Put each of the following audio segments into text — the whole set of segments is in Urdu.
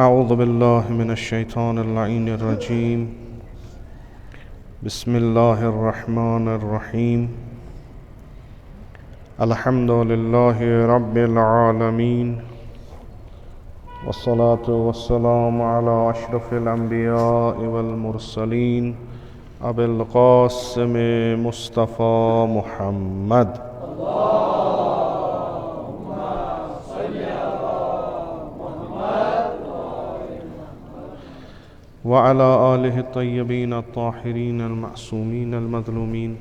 أعوذ بالله من الشيطان اللعين الرجيم بسم الله الرحمن الرحيم الحمد لله رب العالمين والصلاة والسلام على أشرف الأنبياء والمرسلين أبي القاسم مصطفى محمد وعلى آله الطيبين الطاهرين المعصومين المظلومين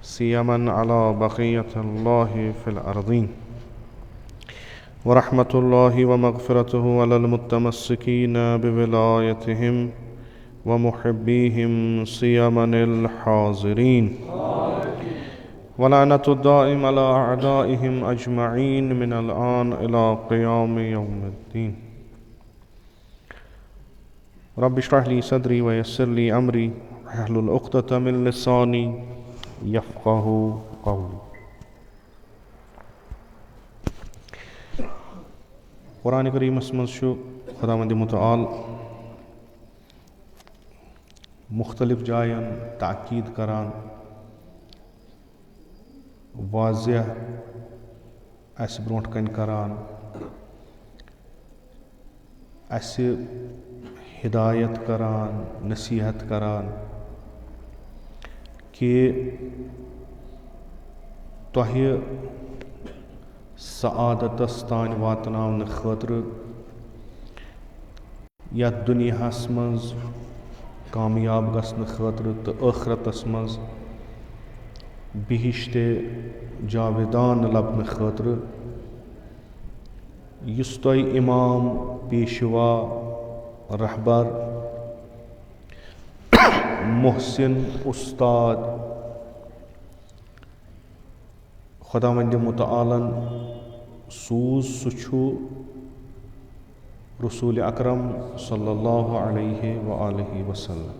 سيما على بقية الله في الأرضين ورحمة الله ومغفرته على المتمسكين بولايتهم ومحبيهم سيما الحاضرين ولعنة الدائم على أعدائهم أجمعين من الآن إلى قيام يوم الدين رب اشرح لي صدري ويسر لي أمري واحلل عقدة من لساني يفقهوا قولي. قرآن کریم منٛز چھُ خۄداوندِ مُتعال مختلف جایَن تاکید کران واضح اَسہِ برونٛٹھ کَنہِ کران اَسہِ ہدایت کران نصیحت کران کہ تۄہہِ سعادتس تانۍ واتناونہٕ خٲطرٕ یتھ دُنیاہس منٛز کامیاب گژھنہٕ خٲطرٕ تہٕ ٲخرتس منٛز بِہِشتِ جاویدان لبنہٕ خٲطرٕ یُس تۄہہِ اِمام پیشوا رہبر محسن استاد خۄداوندِ مُتعالن سوٗز سُہ چھُ رسول اکرم صلی اللہ علیہ وآلہ وسلم.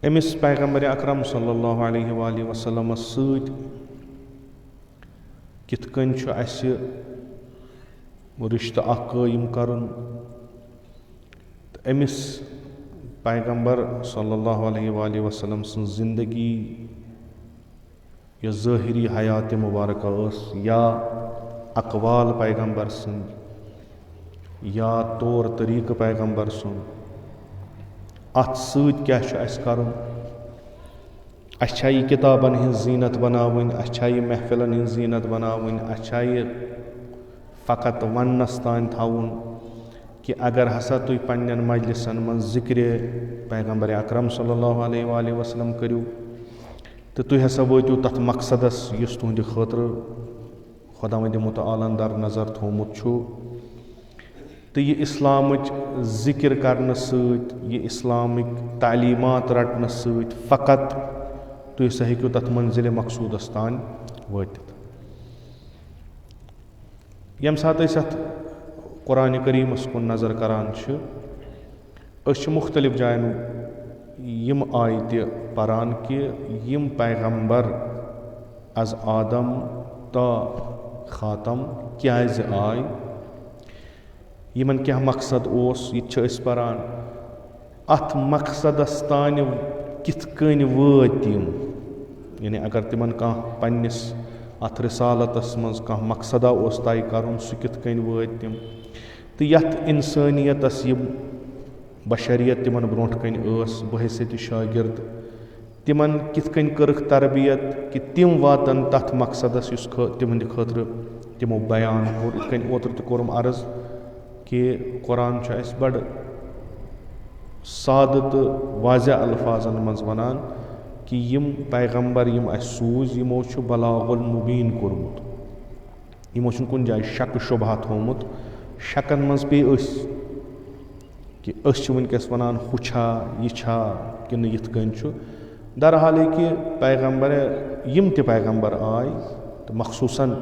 أمس پیغمبر اکرم صلی اللہ علیہ وآلہ وسلم سۭتۍ کِتھ کٔنۍ چھُ اَسہِ رِشتہٕ اکھ قٲیِم کرُن تہٕ أمس پیغمبر صلی اللہ علیہ وآلہ وسلم سٕنٛز زندگی یۄس ظٲہری حیاتِ مُبارکہ ٲس یا اقوال پیغمبر سٕنٛدۍ یا طور طریٖقہٕ پیغمبر سُنٛد اَتھ سۭتۍ کیٛاہ چھُ اَسہِ کَرُن. اَسہِ چھا یہِ کِتابن ہِنٛز زیٖنت بناوٕنۍ اَسہِ چھا یہِ محفِلن ہِنٛز زیٖنت بناوٕنۍ اَسہِ چھا یہِ فقط وننس تانۍ تھاوُن کہِ اگر ہسا تُہۍ پننٮ۪ن مجلسن منٛز ذِکرِ پیغمبر اکرم صلی اللہ علیہ وآلہ وسلم کٔرِو تہٕ تُہۍ ہسا وٲتِو تتھ مقصدس یُس تُہنٛدِ خٲطرٕ خۄداوندِ مُتعالن در نظر تھوٚومُت چھُ تہٕ یہِ اِسلامٕچ ذِکر کرنہٕ سۭتۍ یہِ اِسلامٕکۍ تعلیٖمات رٹنہٕ سۭتۍ فقط تُہۍ ہسا ہیٚکِو تتھ منزِلِ مقصوٗدس تانۍ وٲتِتھ. ییٚمہِ ساتہٕ أسۍ اتھ قرآنِ کریٖمس کُن نظر کران چھِ أسۍ چھِ مختلف جاین یِم آیتہِ پران کہِ یِم پیغمبر از آدم تا خاتم کیٛازِ آے یِمن کیٛاہ مقصد اوس یہِ تہِ چھِ أسۍ پران اتھ مقصدس تانۍ کِتھ کٔنۍ وٲتۍ یِم یعنی اگر تِمن کانٛہہ پننِس اتھ رِسالتس منٛز کانٛہہ مقصدا اوس طے کرُن سُہ کِتھ کٔنۍ وٲتۍ تِم تہٕ یتھ انسٲنیتس یِم بشریت تِمن برونٛٹھ کَنہِ ٲس بحیثیتِ شاگرد تِمن کِتھ کٔنۍ کٔرٕکھ تربیت کہِ تِم واتن تتھ مقصدس یُس تِہنٛدِ خٲطرٕ تِمو بیان کوٚر. یِتھ کٔنۍ اوترٕ تہِ کوٚرُم عرض کہِ قرآن چھُ اسہِ بڑٕ سادٕ تہٕ واضح الفاظن منٛز ونان کہِ یِم پیغمبر یِم اسہِ سوٗزۍ یِمو چھُ بلاغ المبیٖن کوٚرمُت یِمو چھُنہٕ کُنہِ جایہِ شکہٕ شُبہہ تھوٚومُت شکن منٛز پیٚیہِ أسۍ کہِ أسۍ چھِ وٕنکٮ۪س وَنان ہُہ چھا یہِ چھا کِنہٕ یِتھ کٔنۍ چھُ درحال یہِ کہِ یِم تہِ پیغمبر آے تہٕ مخصوٗصاً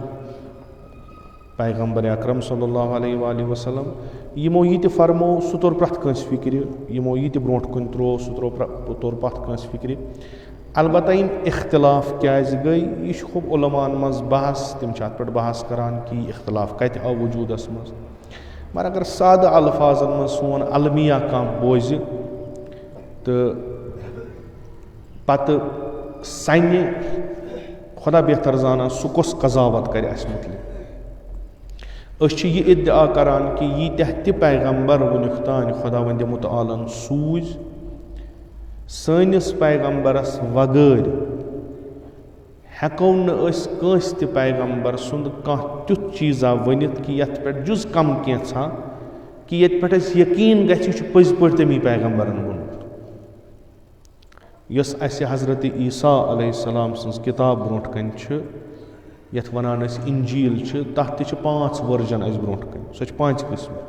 پیغمبر اکرم صلی اللہ علیہ وآلہ وسلم یِمو یہِ تہِ فرمو سُہ توٚر پرٛٮ۪تھ کٲنٛسہِ فِکرِ یِمو یہِ تہِ برونٛٹھ کُن ترٛوو سُہ توٚر پرٛٮ۪تھ کٲنٛسہِ فِکرِ البتہ یِم اختلاف کیٛازِ گٔے یہِ چھُ خوب علماءن منٛز بحث تِم چھِ اَتھ پٮ۪ٹھ بحث کَران کہِ یہِ اختلاف کَتہِ آو وجوٗدس منٛز مگر اگر سادٕ الفاظن منٛز سون المیہ کانٛہہ بوزِ تہٕ پتہٕ سنہِ خۄدا بہتر زانان سُہ کۄس قضاوت کرِ اَسہِ مُتعلق أسۍ چھِ یہِ ادعا کران کہِ ییٖتیٛاہ تہِ پیغمبر وُنیُک تانۍ خۄداوندِ مُتعالن سوٗزۍ سٲنِس پیغمبرس وغٲر ہٮ۪کو نہٕ أسۍ کٲنٛسہِ تہِ پیغمبر سُنٛد کانٛہہ تیُتھ چیٖزا ؤنِتھ کہِ یتھ پٮ۪ٹھ جُز کم کینٛژھا کہِ ییٚتہِ پٮ۪ٹھ اَسہِ یقیٖن گژھِ یہِ چھُ پٔزۍ پٲٹھۍ تٔمی پیغمبرن ووٚنمُت یۄس اَسہِ حضرت عیٖسیٰ علیہ السلام سٕنٛز کِتاب برونٛٹھ کَنۍ چھِ یَتھ وَنان أسۍ اِنجیٖل چھِ تَتھ تہِ چھِ 5 ؤرجن اَسہِ برونٛٹھ کَنۍ سۄ چھِ 5 قٕسمہٕ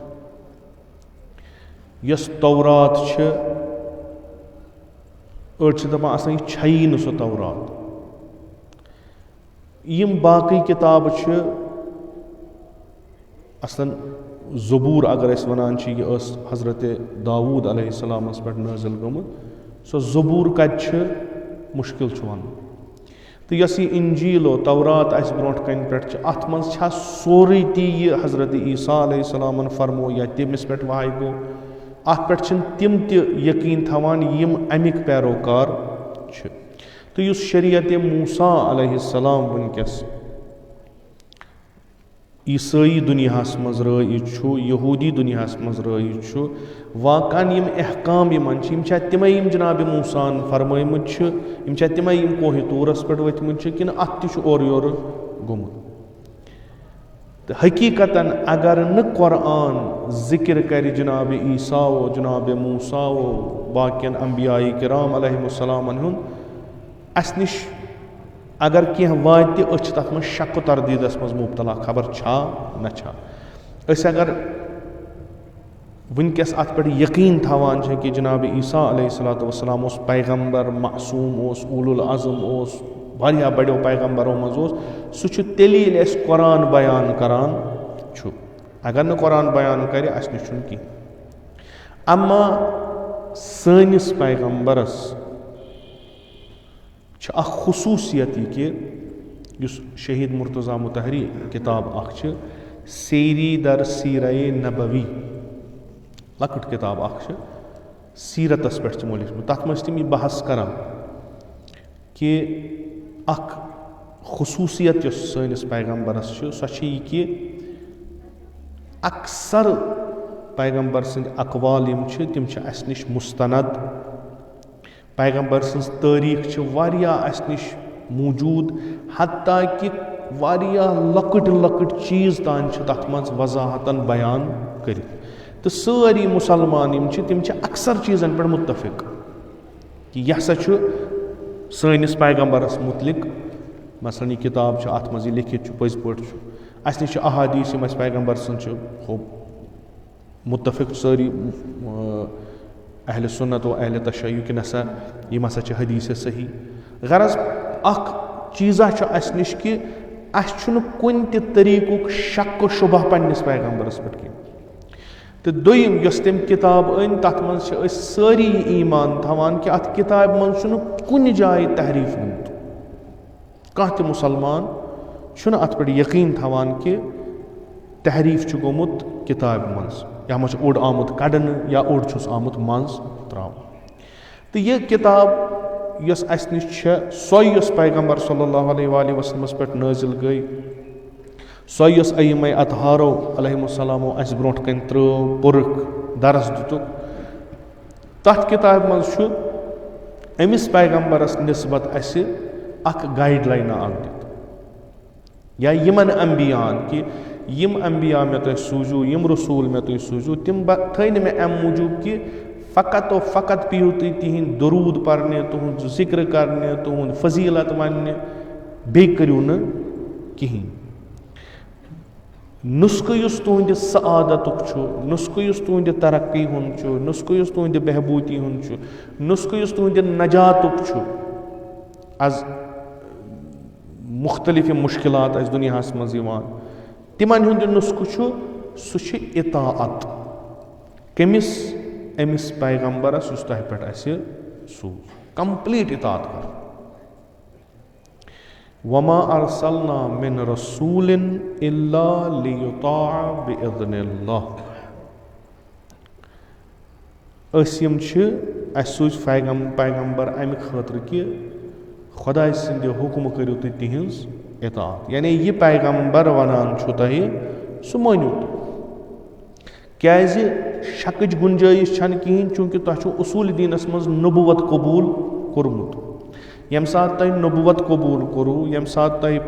یۄس تورات چھِ أڑۍ چھِ دَپان آسان یہِ چھیی نہٕ سۄ تورات یِم باقٕے کِتابہٕ چھِ اصلاً زبوٗر اگر أسۍ وَنان چھِ یہِ ٲس حضرت داوٗد علیہ السلامس پٮ۪ٹھ نٲزِل گٔمٕژ سۄ زبوٗر کَتہِ چھِ مُشکِل چھُ وَنُن تہٕ یۄس یہِ اِنجیٖل تورات اَسہِ برونٛٹھ کَنہِ پٮ۪ٹھ چھِ اَتھ منٛز چھا سورُے تی یہِ حضرت عیٖسیٰ علیہ السلامن فرمو یا تٔمِس پٮ۪ٹھ وحی گوٚو اَتھ پٮ۪ٹھ چھِنہٕ تِم تہِ یقیٖن تھاوان یِم اَمِکۍ پیروکار چھِ تہٕ یُس شریعت موسیٰ علیہ السلام وٕنکٮ۪س عیٖسٲیی دُنیاہس منٛز رٲیِج چھُ یہوٗدی دُنیاہس منٛز رٲیِج چھُ واقعن یِم احکام یِمن چھِ یِم چھا تِمے یِم جناب موساہن فرمٲیمٕتۍ چھِ یِم چھا تِمے یِم کوہِ طوٗرس پٮ۪ٹھ ؤتھمٕتۍ چھِ کِنہٕ اَتھ تہِ چھُ اورٕ یورٕ گوٚمُت تہٕ حقیٖقتن اگر نہٕ قۄرآن ذِکِر کرِ جناب عیٖسیٰ و جناب موسیٰ و باقین انبیاء کرام علیہم السلامن ہُنٛد اَسہِ نِش اگر کینٛہہ واتہِ أسۍ چھِ تَتھ منٛز شک و تردیٖدس منٛز مُبتلا خبر چھا نہ چھا أسۍ اگر وٕنکٮ۪س اَتھ پٮ۪ٹھ یقیٖن تھاوان چھِ کہِ جناب عیٖسیٰ علیہ الصلوٰتُ وسلام اوس پیغمبر معصوٗم اوس اولُ العزم اوس واریاہ بڑیو پیغمبرو منٛز اوس سُہ چھُ تیٚلہِ ییٚلہِ اَسہِ قۄران بیان کران چھُ اگر نہٕ قۄران بیان کرِ اَسہِ نِش چھُنہٕ کینٛہہ اما سٲنِس پیغمبرس چھِ اکھ خصوٗصیت یہِ کہِ یُس شہیٖد مرتضیٰ مُطہری کِتاب اکھ چھِ سیری در سیرے نبوی لۄکٕٹ کِتاب اکھ چھِ سیٖرتس پٮ۪ٹھ تِمو لیٚچھمُت تتھ منٛز چھِ تِم یہِ بحث کران کہِ اکھ خصوٗصیت یۄس سٲنِس پیغمبرس چھِ سۄ چھِ یہِ کہِ اکثر پیغمبر سٕنٛدۍ اقوال یِم چھِ تِم چھِ اَسہِ نِش مُستند پیغمبر سٕنٛز تٲریٖخ چھِ واریاہ اَسہِ نِش موٗجوٗد حتیٰ کہِ واریاہ لۄکٕٹۍ لۄکٕٹۍ چیٖز تام چھِ تَتھ منٛز وضاحتن بیان کٔرِتھ تہٕ سٲری مُسلمان یِم چھِ تِم چھِ اکثر چیٖزن پٮ۪ٹھ مُتفِق کہِ یہِ ہسا چھُ سٲنِس پیغمبرس مُتعلق مثلاً یہِ کِتاب چھِ اَتھ منٛز یہِ لیکھِتھ چھُ پٔزۍ پٲٹھۍ چھُ اَسہِ نِش چھِ احادیٖث یِم اَسہِ پیغمبر سٕنٛز چھِ خوب مُتفِق سٲری اہلِ سُنت و اہلِ تشیع کہِ نسا یِم ہسا چھِ حدیٖث صحیح غرض اکھ چیٖزا چھُ اَسہِ نِش کہِ اَسہِ چھُنہٕ کُنہِ تہِ طٔریٖقُک شک و شُبہ پننِس پیغمبرس پٮ۪ٹھ کینٛہہ تہٕ دوٚیِم یۄس تٔمۍ کِتاب أنۍ تَتھ منٛز چھِ أسۍ سٲری یہِ ایٖمان تھاوان کہِ اَتھ کِتابہِ منٛز چھُنہٕ کُنہِ جایہِ تحریٖف گوٚمُت کانٛہہ تہِ مُسلمان چھُنہٕ اَتھ پٮ۪ٹھ یقیٖن تھاوان کہِ تحریٖف چھُ گوٚمُت کِتابہِ منٛز یَتھ منٛز چھُ اوٚڑ آمُت کَڑنہٕ یا اوٚڑ چھُس آمُت منٛز ترٛاونہٕ تہٕ یہِ کِتاب یۄس اَسہِ نِش چھےٚ سۄے یۄس پیغمبر صلی اللہ علیہ وآلہ وسلمس پٮ۪ٹھ نٲزِل گٔے سۄے یۄس ائمہ اطہارو علیہم السلامو اَسہِ برونٛٹھ کَنۍ ترٛٲو پوٚرُکھ درس دِتُکھ تَتھ کِتابہِ منٛز چھُ أمِس پیغمبرس نِسبت اَسہِ اکھ گایڈ لاینہ اکھ دِتھ یا یِمن انبیاہن کہِ یِم انبیا مےٚ تۄہہِ سوٗزِو یِم رسوٗل مےٚ تُہۍ سوٗزِو تِم تھٲے نہٕ مےٚ اَمہِ موٗجوٗب کہِ فقط و فقط پیٚیِو تُہۍ تِہِنٛدۍ دروٗد پرنہِ تُہُنٛد ذِکر کرنہِ تُہُنٛد فضیٖلت وننہِ بیٚیہِ کٔرِو نہٕ کِہیٖنۍ نسخہٕ یُس تُہنٛدِ سعادتُک چھُ, نسخہٕ یُس تُہنٛدِ ترقی ہُنٛد چھُ, نسخہٕ یُس تُہنٛدِ بہبوٗدی ہُنٛد چھُ, نسخہٕ یُس تُہنٛدِ نجاتُک چھُ آز مختلف یِم مُشکِلات اَسہِ دُنیاہَس منٛز یِوان, تِمن ہُنٛد یہِ نسخہٕ چھُ سُہ چھُ اطاعت کٔمِس, أمِس پیغمبرس یُس تۄہہِ پٮ۪ٹھ اَسہِ سوٗز, کمپلیٖٹ اطاعت کر. وما ارسلنا من رسول الا لیطاع باذن اللہ. أسۍ یِم چھِ, اَسہِ سوٗز پیغمبر اَمہِ خٲطرٕ کہِ خۄداے سٕنٛدِ حُکمہٕ کٔرِو تُہۍ تِہِنٛز اطاعت, یعنی یہِ پیغمبر وَنان چھُ تۄہہِ سُہ مٲنِو تُہۍ. کیٛازِ شکٕچ گُنجٲیِش چھَنہٕ کِہیٖنۍ, چوٗنٛکہِ تۄہہِ چھُو اصوٗل دیٖنَس منٛز نبوت قبوٗل کوٚرمُت. ییٚمہِ ساتہٕ تۄہہِ نبوت قبوٗل کوٚروٕ, ییٚمہِ ساتہٕ تۄہہِ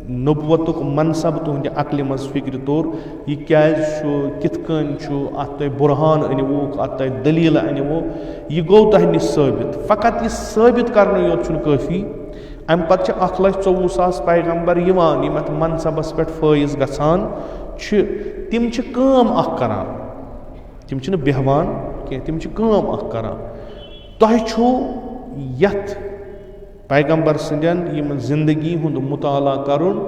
نبوتُک منصب تُہنٛدِ عقلہِ منٛز فِکرِ توٚر, یہِ کیٛازِ چھُ, کِتھ کٔنۍ چھُ, اَتھ تۄہہِ بُرہان أنۍوُکھ, اَتھ تۄہہِ دٔلیٖلہٕ أنۍوُ, یہِ گوٚو تۄہہِ نِش ثٲبِت. فقط یہِ ثٲبِت کرنہٕ یوت چھُنہٕ کٲفی, اَمہِ پتہٕ چھِ 1,24,000 پیغمبر یِوان یِم اَتھ منصبس پٮ۪ٹھ فٲیض گژھان چھِ. تِم چھِ کٲم اکھ کران, تِم چھِنہٕ بیٚہوان کینٛہہ, تِم چھِ کٲم اکھ کران. تۄہہِ چھُو یتھ پیغمبر سٕنٛدٮ۪ن یِم زندگی ہُنٛد مُطالعہ کرُن,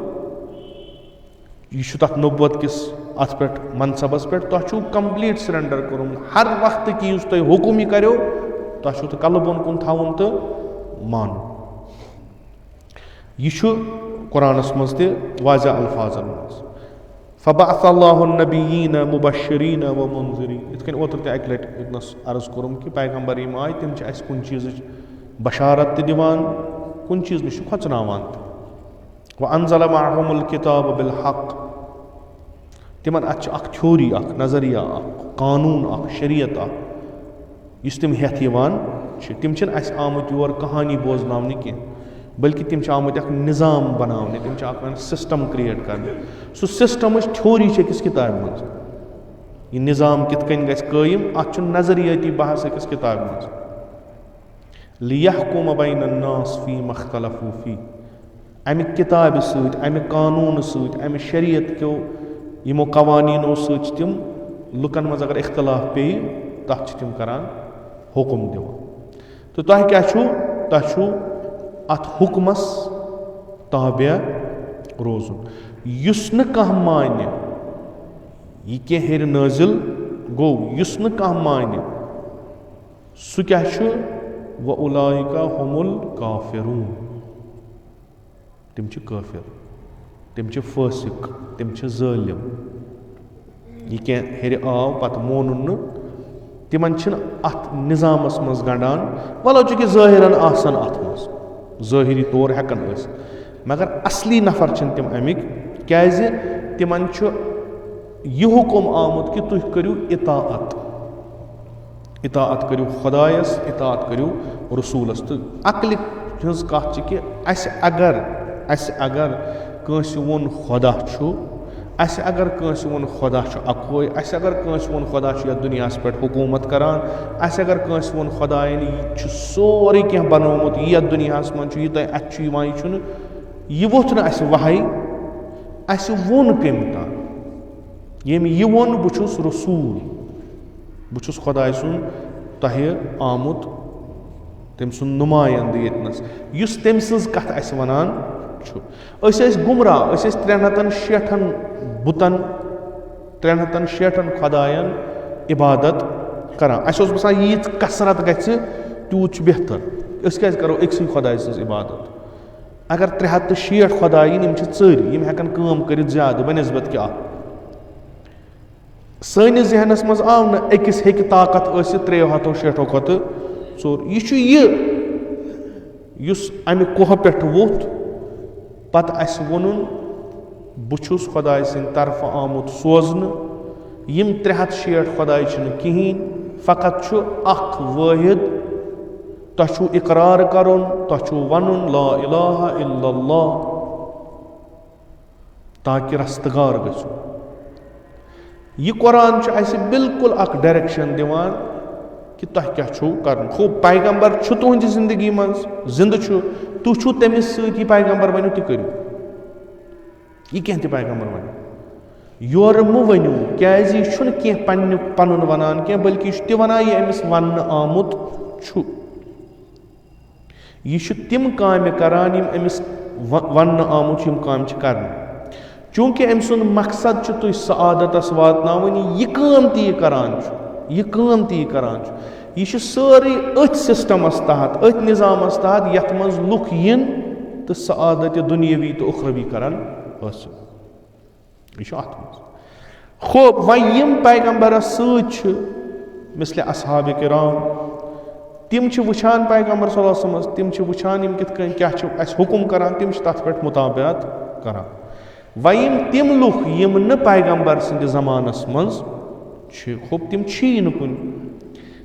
یہِ چھُ تتھ نبوت کِس اتھ پٮ۪ٹھ منصبس پٮ۪ٹھ, تۄہہِ چھُو کمپلیٖٹ سرینڈر کوٚرمُت. ہر وقتہٕ کہِ یُس تۄہہِ حُکُم یہِ کریو تۄہہِ چھُو تہٕ کلہٕ بۄن کُن تھاوُن تہٕ مانُن. یہِ چھُ قرآنس منٛز تہِ واضح الفاظن منٛز. فبعث اللہ النبیین مبشرین ومنذرین, یِتھ کٔنۍ اوترٕ تہِ اکہِ لٹہِ ییٚتنس عرض کوٚرُم کہِ پیغمبر یِم آے تِم چھِ اَسہِ کُنہِ چیٖزٕچ بشارت تہِ دِوان, کُنہِ چیٖز نِش چھِ کھۄژناوان تہِ. وانزل معہم الکتاب بالحق, تِمن اتھ چھِ اکھ تھیوری, اکھ نظریہ, اکھ قانوٗن, اکھ شریعت اکھ یُس تِم ہٮ۪تھ یِوان چھِ. تِم چھِنہٕ اَسہِ آمٕتۍ یور کہانی بوزناونہِ کینٛہہ, بلکہِ تِم چھِ آمٕتۍ اکھ نظام بناونہِ, تِم چھِ اکھ سسٹم کریٹ کرنہِ. سُہ سسٹمٕچ تھیوری چھِ أکِس کِتابہِ منٛز, یہِ نظام کِتھ کٔنۍ گژھِ قٲیِم, اتھ چھُ نظریٲتی بحث أکِس کِتابہِ منٛز. لِیَحْکُمَ بَیْنَ النَّاسِ فِیمَا اخْتَلَفُوا فِیہِ, امہِ کِتابہِ سۭتۍ, امہِ قانوٗنہٕ سۭتۍ, امہِ شریعت کیو یِمو قوانیٖنو سۭتۍ چھِ تِم لُکن منٛز اگر اختلاف پیٚیہِ تتھ چھِ تِم کران حُکُم دِوان. تہٕ تۄہہِ کیٛاہ چھُو, تۄہہِ چھُو اتھ حُکمس تابع روزُن. یُس نہٕ کانٛہہ مانہِ, یہِ کینٛہہ ہیٚرِ نٲزِل گوٚو, یُس نہٕ کانٛہہ مانہِ سُہ کیٛاہ چھُ, وَأُولَٰئِکَ هُمُ الْکَافِرُونَ, تِم چھِ کٲفِر, تِم چھِ فٲسِق, تِم چھِ ظٲلِم. یہِ کینٛہہ ہیٚرِ آو پتہٕ مونُن نہٕ, تِمن چھِنہٕ اتھ نظامس منٛز گنٛڈان, وَلو چوٗنٛکہِ ظٲہِرن آسن اتھ منٛز, ظٲہِری طور ہٮ۪کن ٲسِتھ, مگر اصلی نفر چھِنہٕ تِم امیِکۍ. کیٛازِ تِمن چھُ یہِ حُکُم آمُت کہِ تُہۍ کٔرِو اطاعت, اطاعت کٔرِو خۄدایس, اطاعت کٔرِو رسوٗلس. تہٕ عقلہِ ہٕنٛز کتھ چھِ کہِ اَسہِ اگر کٲنٛسہِ ووٚن خۄدا چھُ, اَسہِ اگر کٲنٛسہِ ووٚن خۄدا چھُ اکوے, اَسہِ اگر کٲنٛسہِ ووٚن خۄدا چھُ یتھ دُنیاہس پٮ۪ٹھ حکوٗمت کران, اَسہِ اگر کٲنٛسہِ ووٚن خۄداین یہِ چھُ سورُے کینٛہہ بنومُت, یہِ یتھ دُنیاہس منٛز چھُ, یہِ تۄہہِ اتھِ چھُ یِوان, یہِ چھُنہٕ, یہِ ووٚتھ نہٕ اَسہِ وحی, اَسہِ ووٚن کٔمۍ تام, ییٚمۍ یہِ ووٚن بہٕ چھُس رسوٗل, بہٕ چھُس خۄداے سُنٛد تۄہہِ آمُت, تٔمۍ سُنٛد نُمایندٕ ییٚتنس, یُس تٔمۍ سٕنٛز کتھ اَسہِ ونان چھُ. أسۍ ٲسۍ گُمراہ, أسۍ ٲسۍ 360 بُتن, 360 خۄداین عبادت کران. اَسہِ اوس باسان ییٖژ کثرت گژھِ تیوٗت چھُ بہتر, أسۍ کیٛازِ کرو أکسٕے خۄداے سٕنٛز عبادت. اگر 360 خۄداے یِن, یِم چھِ ژٔرۍ, یِم ہٮ۪کن کٲم کٔرِتھ زیادٕ بنسبت کہِ اکھ. سٲنِس ذہنس منٛز آو نہٕ أکِس ہیٚکہِ طاقت ٲسِتھ 360 کھۄتہٕ ژوٚر. یہِ چھُ یہِ یُس امہِ کوہ پٮ۪ٹھ ووٚتھ, پتہٕ اَسہِ ووٚنُن بہٕ چھُس خۄداے سٕنٛدِ طرفہٕ آمُت سوزنہٕ. یِم 360 خۄداے چھِنہٕ کِہیٖنۍ, فقط چھُ اکھ وٲحد. تۄہہِ چھُو اقرار کرُن, تۄہہِ چھُو ونُن لا الہ الا اللہ, تاکہِ رستگار گٔژھِو. یہِ قرآن چھُ اَسہِ بالکُل اکھ ڈایریکشن دِوان کہِ تۄہہِ کیٛاہ چھُو کرُن. خوٗب پیغمبر چھُ تُہنٛدِ زندگی منٛز, زِندٕ چھُ, تُہۍ چھُو تٔمِس سۭتۍ, یہِ پیغمبر ؤنِو تہِ کٔرِو, یہِ کینٛہہ تہِ پیغمبر ؤنِو. یورٕ مہٕ ؤنِو کیٛازِ یہِ چھُنہٕ کینٛہہ پَنُن وَنان کینٛہہ بٔلکہِ یہِ چھُ تہِ وَنان یہِ أمِس وَننہٕ آمُت چھُ. یہِ چھُ تِم کامہِ کران یِم أمِس وَننہٕ آمُت چھُ یِم کامہِ چھِ کرنہِ. چوٗنٛکہِ أمۍ سُنٛد مقصد چھُ تُہۍ سعادتَس واتناوٕنۍ یہِ کٲم تہِ یہِ کران چھُ یہِ چھُ سٲرٕے أتھۍ سِسٹَمَس تحت أتھۍ نِظامَس تحت یَتھ منٛز لُکھ یِن تہٕ سعادتِ دُنیاوی تہٕ اُخروی کرن حٲصِل. یہِ چھُ اَتھ منٛز. خوب وۄنۍ یِم پیغمبرس سۭتۍ چھِ مثلِ اصحابِ کرام تِم چھِ وٕچھان پیغمبر صلی اللہ علیہ وسلم تِم چھِ وٕچھان یِم کِتھ کٔنۍ کیٛاہ چھِ اَسہِ حُکُم کران تِم چھِ تَتھ پٮ۪ٹھ مُطابعت کران. وۄنۍ یِم تِم لُکھ یِم نہٕ پیغمبر سٕنٛدِ زمانس منٛز چھِ خوب تِم چھی نہٕ کُنہِ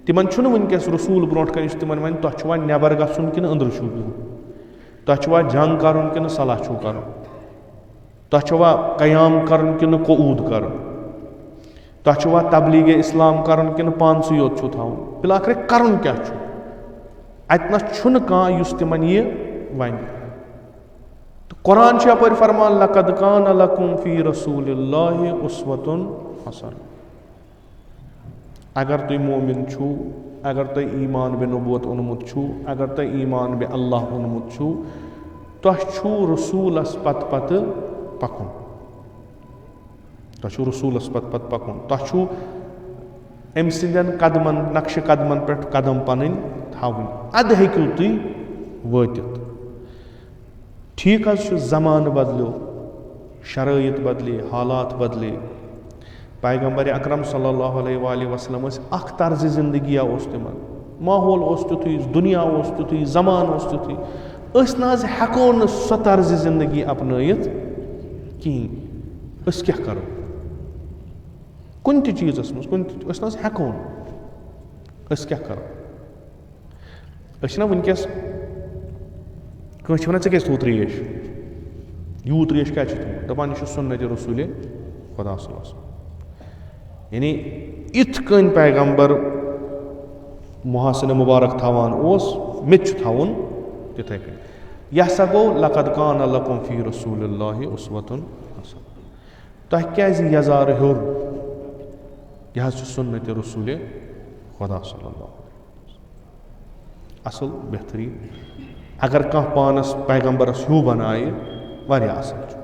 تِمن چھُنہٕ وٕنکیٚس رسوٗل برونٛٹھ کَنہِ یُس تِمن وَنہِ تۄہہِ چھُوا نٮ۪بر گژھُن کِنہٕ أنٛدرٕ چھُو بِہُن, تۄہہِ چھُوا جنگ کرُن کِنہٕ صلح چھُو کرُن, تۄہہِ چھُوا قیام کرُن کِنہٕ قعوٗد کرُن, تۄہہِ چھُوا تبلیٖغِ اِسلام کرُن کِنہٕ پانسٕے یوت چھُو تھاوُن, بِلاخرے کرُن کیٛاہ چھُ. اَتہِ نَس چھُنہٕ کانٛہہ یُس تِمن یہِ وَنہِ. تہٕ قرآن چھُ یپٲرۍ فرمان لقد کان لکم فی رسوٗلِ اللہِ اُسوۃٌ حسنہ. اگر تُہۍ مومِن چھُو, اگر تۄہہِ ایٖمان بے نبوت اوٚنمُت چھُو, اگر تۄہہِ ایٖمان بے اللہ اوٚنمُت چھُو, تۄہہِ چھُو رسوٗلس پتہٕ پتہٕ پکُن. تۄہہِ چھُو رسوٗلس پتہٕ پتہٕ پکُن. تۄہہِ چھُو أمۍ سٕنٛدٮ۪ن قدمن نقشہِ قدمن پٮ۪ٹھ قدم پنٕنۍ تھاوٕنۍ, اَدٕ ہیٚکِو تُہۍ وٲتِتھ. ٹھیٖک حظ چھُ زمانہٕ بدلیو, شرٲیط بدلے, حالات بدلے. پیغمبر اکرم صلی اللہ علیہ وآلہ وسلم ٲسۍ اکھ طرزِ زندگیہ اوس تِمن, ماحول اوس تیُتھُے, دُنیا اوس تیُتھُے, زمانہٕ اوس تیُتھُے. أسۍ نہ حظ ہٮ۪کو نہٕ سۄ طرزِ زندگی اپنٲیِتھ کِہیٖنۍ. أسۍ کیٛاہ کرو کُنہِ تہِ چیٖزس منٛز, أسۍ نہ حظ ہٮ۪کو نہٕ. أسۍ کیٛاہ کرو؟ أسۍ چھِنہ وٕنکیٚس کٲنٛسہِ چھِ وَنان ژےٚ کیٛازِ تھوٚو ترٛیش, یوٗت ترٛیش کیٛازِ چھُ تھوٚمُت؟ دَپان یہِ چھُ سُنتِ رسوٗلِ خۄدا صلی اللہ علیہ وسلم. یعنی یِتھ کٔنۍ پیغمبر محاسنہِ مُبارک تھاوان اوس مےٚ تہِ چھُ تھاوُن تِتھَے کٔنۍ. یہِ ہسا گوٚو لقد کان لکم فی رسوٗلِ اللہِ اُسوۃٌ حسنہ. تۄہہِ کیٛازِ یزارٕ ہیوٚر؟ یہِ حظ چھُ سُنتِ رسوٗلِ خۄدا صلی اللہ علیہ وسلم. اصل بہتریٖن. اگر کانٛہہ پانس پیغمبرس ہیوٗ بنایہِ واریاہ اصل چھُ,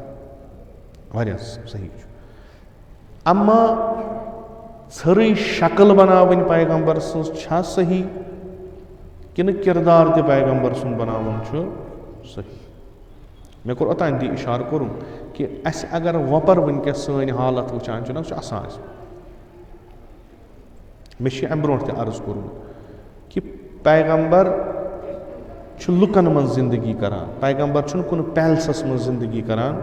واریاہ صحیح چھُ. اما ژھٔرٕے شکل بناوٕنۍ پیغمبر سٕنٛز چھا صحیح کِنہٕ کِردار تہِ پیغمبر سُنٛد بناوُن چھُ صحیح؟ مےٚ کوٚر اوٚتانۍ تہِ اِشارٕ کوٚرُم کہِ اَسہِ اگر وۄپر وٕنکیٚس سٲنۍ حالت وٕچھان چھُنہ سُہ چھُ آسان اَسہِ. مےٚ چھُ اَمہِ برونٛٹھ تہِ عرض کوٚرمُت کہِ پیغمبر چھُ لُکن منٛز زندگی کران, پیغمبر چھُنہٕ کُنہِ پیلسس منٛز زندگی کران,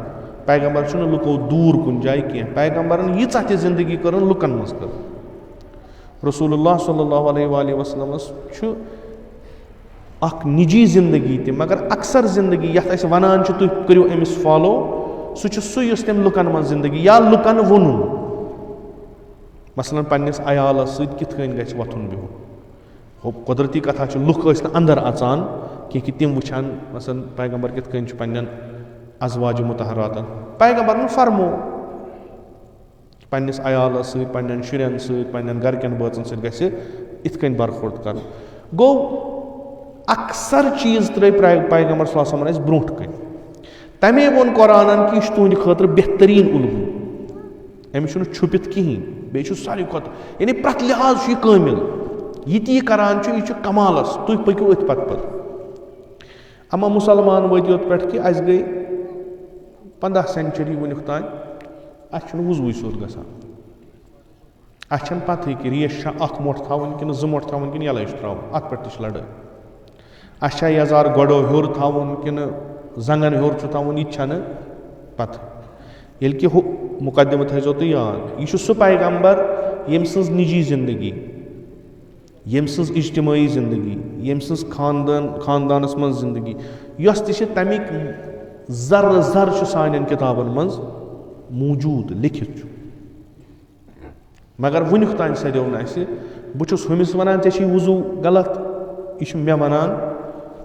پیغمبر چھُنہٕ لُکو دوٗر کُنہِ جایہِ کینٛہہ. پیغمبرن ییٖژاہ تہِ زندگی کٔرٕن لُکن منٛز کٔر. رسول اللہ صلی اللہ علیہ وآلہ وسلمس چھُ اکھ نِجی زندگی تہِ, مگر اکثر زندگی یتھ أسۍ ونان چھِ تُہۍ کٔرِو أمِس فالو, سُہ چھُ سُے یُس تٔمۍ لُکن منٛز زندگی یا لُکن ووٚنُن. مثلاً پننِس عیالس سۭتۍ کِتھ کٔنۍ گژھِ وۄتھُن بِہُن. ہُہ قۄدرتی کتھا چھِ, لُکھ ٲسۍ نہٕ انٛدر اژان کینٛہہ کہِ تِم وٕچھن مثلاً پیغمبر کِتھ کٔنۍ چھُ پننٮ۪ن ازواجہِ مُطہراتن. پیغمبرن فرمو پننِس عیالس سۭتۍ, پننٮ۪ن شُرٮ۪ن سۭتۍ, پننٮ۪ن گرِکٮ۪ن بٲژن سۭتۍ گژھِ یِتھ کٔنۍ برخورد کرُن. گوٚو اکثر چیٖز ترٛٲے پیغمبر صلی اللہ علیہ وسلم اَسہِ برونٛٹھ کَنہِ. تمے ووٚن قرآنن کہِ یہِ چھُ تُہنٛدِ خٲطرٕ بہتریٖن علوٗم, أمِس چھُنہٕ چھُپِتھ کِہینۍ, بیٚیہِ چھُ ساروی کھۄتہٕ یعنی پرٛٮ۪تھ لحاظ چھُ یہِ کٲمِل. یہِ تہِ یہِ کران چھُ یہِ چھُ کمالس, تُہۍ پٔکِو أتھۍ پتہٕ پتہٕ. اما مُسلمان وٲتۍ یوت پٮ۪ٹھ کہِ اَسہِ گٔے 15 سینچری وٕنیُک تانۍ, اَسہِ چھُنہٕ وُضوٗے سیوٚد گژھان. اَسہِ چھنہٕ پتہٕے کہِ ریش چھا اکھ مۄٹھ تھاوٕنۍ کِنہٕ 2 مۄٹھ تھاوٕنۍ کِنہٕ یَلے چھُ ترٛاوُن, اَتھ پٮ۪ٹھ تہِ چھِ لڑٲے. اَسہِ چھا یزار گۄڈو ہیوٚر تھاوُن کِنہٕ زنٛگن ہیوٚر چھُ تھاوُن, یہِ تہِ چھنہٕ پتہٕ. ییٚلہِ کہِ ہُہ مُقدمہٕ تھٲیزیو تُہۍ یاد, یہِ چھُ سُہ پیغمبر ییٚمۍ سٕنٛز نِجی زندگی, ییٚمۍ سٕنٛز اجتمٲعی زندگی, ییٚمۍ سٕنٛز خاندانس منٛز زندگی یۄس تہِ چھِ تمیِکۍ ذرٕ ذرٕ چھُ سانٮ۪ن کِتابن منٛز موٗجوٗد, لیکھِتھ چھُ. مگر وٕنیُک تانۍ سیدیو نہٕ اَسہِ. بہٕ چھُس ہُمِس ونان ژےٚ چھی وضوٗ غلط, یہِ چھُ مےٚ ونان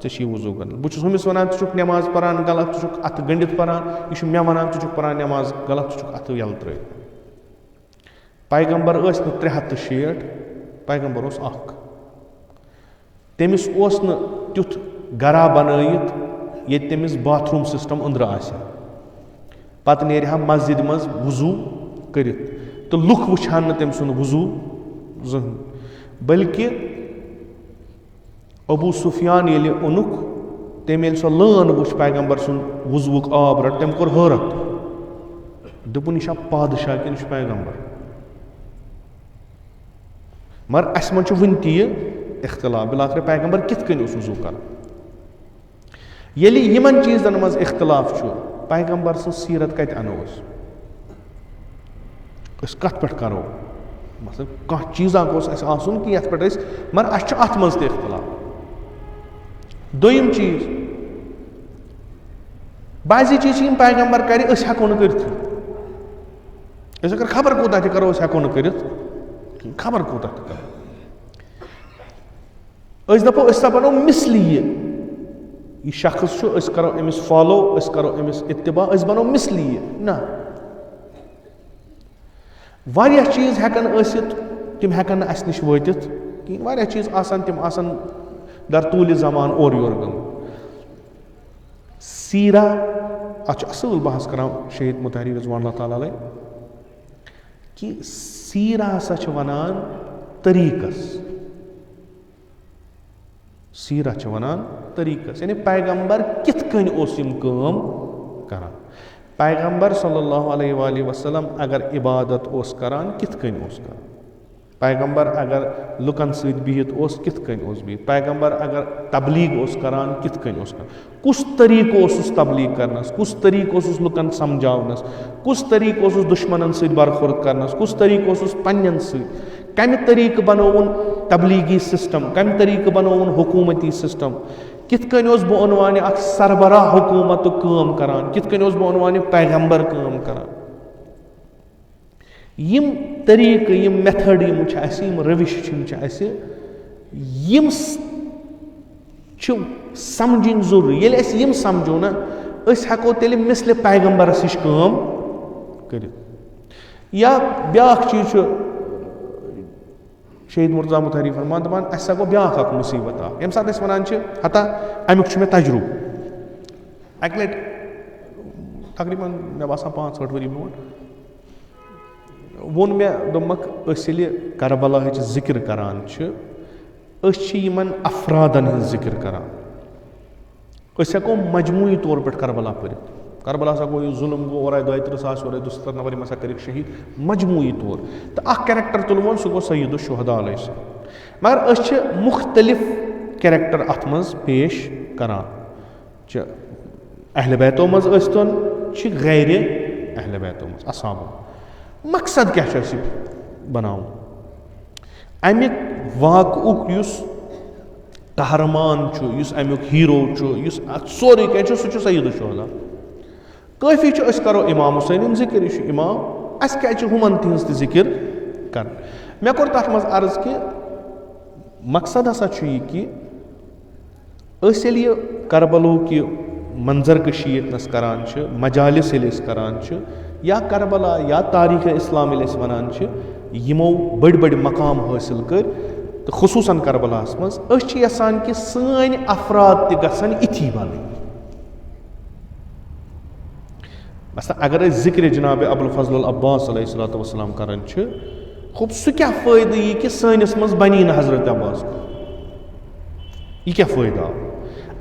ژےٚ چھی وضوٗ غلط. بہٕ چھُس ہُمِس ونان ژٕ چھُکھ نٮ۪ماز پران غلط, ژٕ چھُکھ اَتھٕ گٔنڈِتھ پران, یہِ چھُ مےٚ ونان ژٕ چھُکھ پران نٮ۪ماز غلط, ژٕ چھُکھ اَتھٕ یَلہٕ ترٲیِتھ. پیغمبر ٲسۍ نہٕ 360 پیغمبر اوس اکھ. تٔمِس اوس نہٕ تیُتھ گرا بنٲیِتھ ییٚتہِ تٔمِس باتھروٗم سِسٹم أنٛدرٕ آسہِ ہا. پتہٕ نیرِ ہا مسجِدِ منٛز وضوٗ کٔرِتھ تہٕ لُکھ وٕچھ ہن نہٕ تٔمۍ سُنٛد وضوٗ زٕہٕنۍ. بٔلکہِ ابوٗ سفیان ییٚلہِ اوٚنُکھ تٔمۍ ییٚلہِ سۄ لٲن وٕچھ پیغمبر سُنٛد وضوٗوُک آب رٹ تٔمۍ کوٚر حٲرت, دوٚپُن یہِ چھا پادشاہ کِنہٕ یہِ چھُ پیغمبر. مگر اَسہِ منٛز چھُ وٕنہِ تہِ یہِ اختلاف بِلاخر پیغمبر کِتھ کٔنۍ اوس وضوٗ کران. ییٚلہِ یِمن چیٖزن منٛز اختلاف چھُ پیغمبر سٕنٛز سیٖرت کتہِ اَنو أسۍ کتھ پٮ۪ٹھ کرو, مطلب کانٛہہ چیٖزا گوٚژھ اَسہِ آسُن کہِ یتھ پٮ۪ٹھ أسۍ, مگر اَسہِ چھُ اتھ منٛز تہِ اختلاف. دوٚیِم چیٖز, بعضی چیٖز چھِ یِم پیغمبر کرِ أسۍ ہٮ۪کو نہٕ کٔرِتھٕے. أسۍ اگر خبر کوٗتاہ تہِ کرو أسۍ ہٮ۪کو نہٕ کٔرِتھ, خبر کوٗتاہ تہِ کرو. أسۍ دپو أسۍ بنو مِثلی یہِ شخص چھُ أسۍ کرو أمِس فالو, أسۍ کرو أمِس اتباع, أسۍ بنو مِثلی یہِ. نہ, واریاہ چیٖز ہٮ۪کن ٲسِتھ تِم ہٮ۪کن نہٕ اَسہِ نِش وٲتِتھ کِہیٖنۍ. واریاہ چیٖز آسن تِم آسن در طوٗلہِ زمان اورٕ یورٕ گٔمٕتۍ. سیٖرا, اتھ چھُ اصٕل بحث کران شہید مطہری رضوان اللہ تعالیٰ علیہ کہِ سیٖرا ہسا چھِ ونان طریٖقس, سیٖرا چھِ ونان طریٖقس, یعنی پیغمبر کِتھ کٔنۍ اوس یِم کٲم کران. پیغمبر صلی اللہ علیہ وآلہ وسلم اگر عبادت اوس کران کِتھ کٔنۍ اوس کران. پیغمبر اگر لُکن سۭتۍ بِہِتھ اوس کِتھ کٔنۍ اوس بِہِتھ. پیغمبر اگر تبلیغ اوس کران کِتھ کٔنۍ اوس کران. کُس طریٖقہٕ اوسُس تبلیغ کرنس, کُس طریٖقہٕ اوسُس لُکن سمجھاونس, کُس طریٖقہٕ اوسُس دُشمنن سۭتۍ برخورد کرنس, کُس طریٖقہٕ اوسُس پننٮ۪ن سۭتۍ, کمہِ طریٖقہٕ بنووُن تبلیغی سسٹم, کمہِ طریٖقہٕ بنووُن حکوٗمتی سسٹم, کِتھ کٔنۍ اوس بہٕ عنوانہِ اکھ سربراہ حکوٗمتُک کٲم کران, کِتھ کٔنۍ اوس بہٕ عنوانہِ پیغمبر کٲم کران. یِم طریٖقہٕ, یِم میتھڈ یِم چھِ اَسہِ, یِم روش چھِ یِم چھِ اَسہِ, یِم چھِ سمجھِنۍ ضروٗری. ییٚلہِ أسۍ یِم سمجھو نا أسۍ ہٮ۪کو تیٚلہِ مِثلہِ پیغمبرس ہِش کٲم کٔرِتھ. یا بیاکھ چیٖز چھُ شہید مرتضیٰ مطہری فرمان دپان اَسہِ ہسا گوٚو بیاکھ اکھ مُصیبت اکھ ییٚمہِ ساتہٕ أسۍ ونان چھِ ہتا امیُک چھُ مےٚ تجرُبہٕ. اکہِ لٹہِ تقریٖبن مےٚ باسان 65 ؤری برونٛٹھ ووٚن مےٚ, دوٚپمکھ أسۍ ییٚلہِ کربلاہٕچ ذِکر کران چھِ أسۍ چھِ یِمن افرادن ہٕنٛز ذِکر کران. أسۍ ہٮ۪کو مجموعی طور پٲٹھۍ کربلا پٔرِتھ. کربلا ہسا گوٚو یہِ ظُلم گوٚو اورے 32 ساس یورے 270 نفر یِم ہسا کٔرِکھ شہیٖد مجموعی طور, تہٕ اکھ کیریکٹر تُلوُن سُہ گوٚو سید الشہداء علیہ السلام. مگر أسۍ چھِ مُختٔلِف کیریکٹر اتھ منٛز پیش کران, چھِ اہلِ بیتو منٛز ٲسۍتن چھِ غیرِ اہلِ بیتو منٛز اصحابو. مقصد کیٛاہ چھُ اَسہِ بناوُن؟ امیُک واقعُک یُس قہرمان چھُ, یُس امیُک ہیٖرو چھُ, یُس اتھ سورُے کینٛہہ چھُ سُہ چھُ سید الشہداء. کٲفی چھُ أسۍ کرو امام حُسین ہُنٛد ذِکر, یہِ چھُ امام, اَسہِ کیٛازِ چھِ ہُمن تِہنٛز تہِ ذِکر کرٕنۍ. مےٚ کوٚر تتھ منٛز عرض کہِ مقصد ہسا چھُ یہِ کہِ أسۍ ییٚلہِ یہِ کربلہُک یہِ منظر کٔشی ییٚتنس کران چھِ, مجالس ییٚلہِ أسۍ کران چھِ, یا کربلا یا تاریٖخ اسلام ییٚلہِ أسۍ ونان چھِ, یِمو بٔڑۍ بٔڑۍ مقام حٲصِل کٔرۍ تہٕ خصوٗصن کربلاہس منٛز, أسۍ چھِ یژھان کہِ سٲنۍ افراد تہِ گژھن یِتھی بنٕنۍ. مثلاً اگر أسۍ ذِکرِ جناب ابوالفضل العباس علیہ الصلوۃ والسلام کران چھِ, خوب سُہ کیٛاہ فٲیدٕ یی کہِ سٲنِس منٛز بنی نہٕ حضرت عباس, یہِ کیٛاہ فٲیدٕ آو؟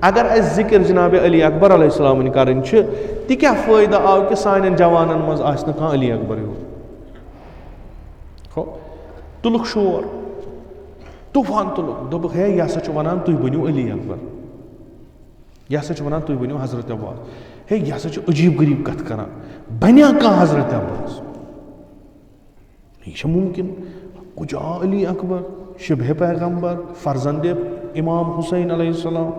اگر اَسہِ ذِکر جناب علی اکبر علیہ السلامٕنۍ کرٕنۍ چھِ, تہِ کیٛاہ فٲیدٕ آو کہِ سانٮ۪ن جوانن منٛز آسہِ نہٕ کانٛہہ علی اکبر ہیوٗ. ہو تُلُکھ شور, طوٗفان تُلُکھ, دوٚپُکھ ہے یہِ ہسا چھُ ونان تُہۍ بٔنِو علی اکبر, یہِ ہسا چھُ ونان تُہۍ بٔنِو حضرت عباس. ہے یہِ ہسا چھُ عجیٖب غریٖب کتھ کران, بنیا کانٛہہ حضرت عباس؟ یہِ چھا مُمکِن؟ کُجا علی اکبر شبہِ پیغمبر فرزندِ امام حُسین علیہ السلام,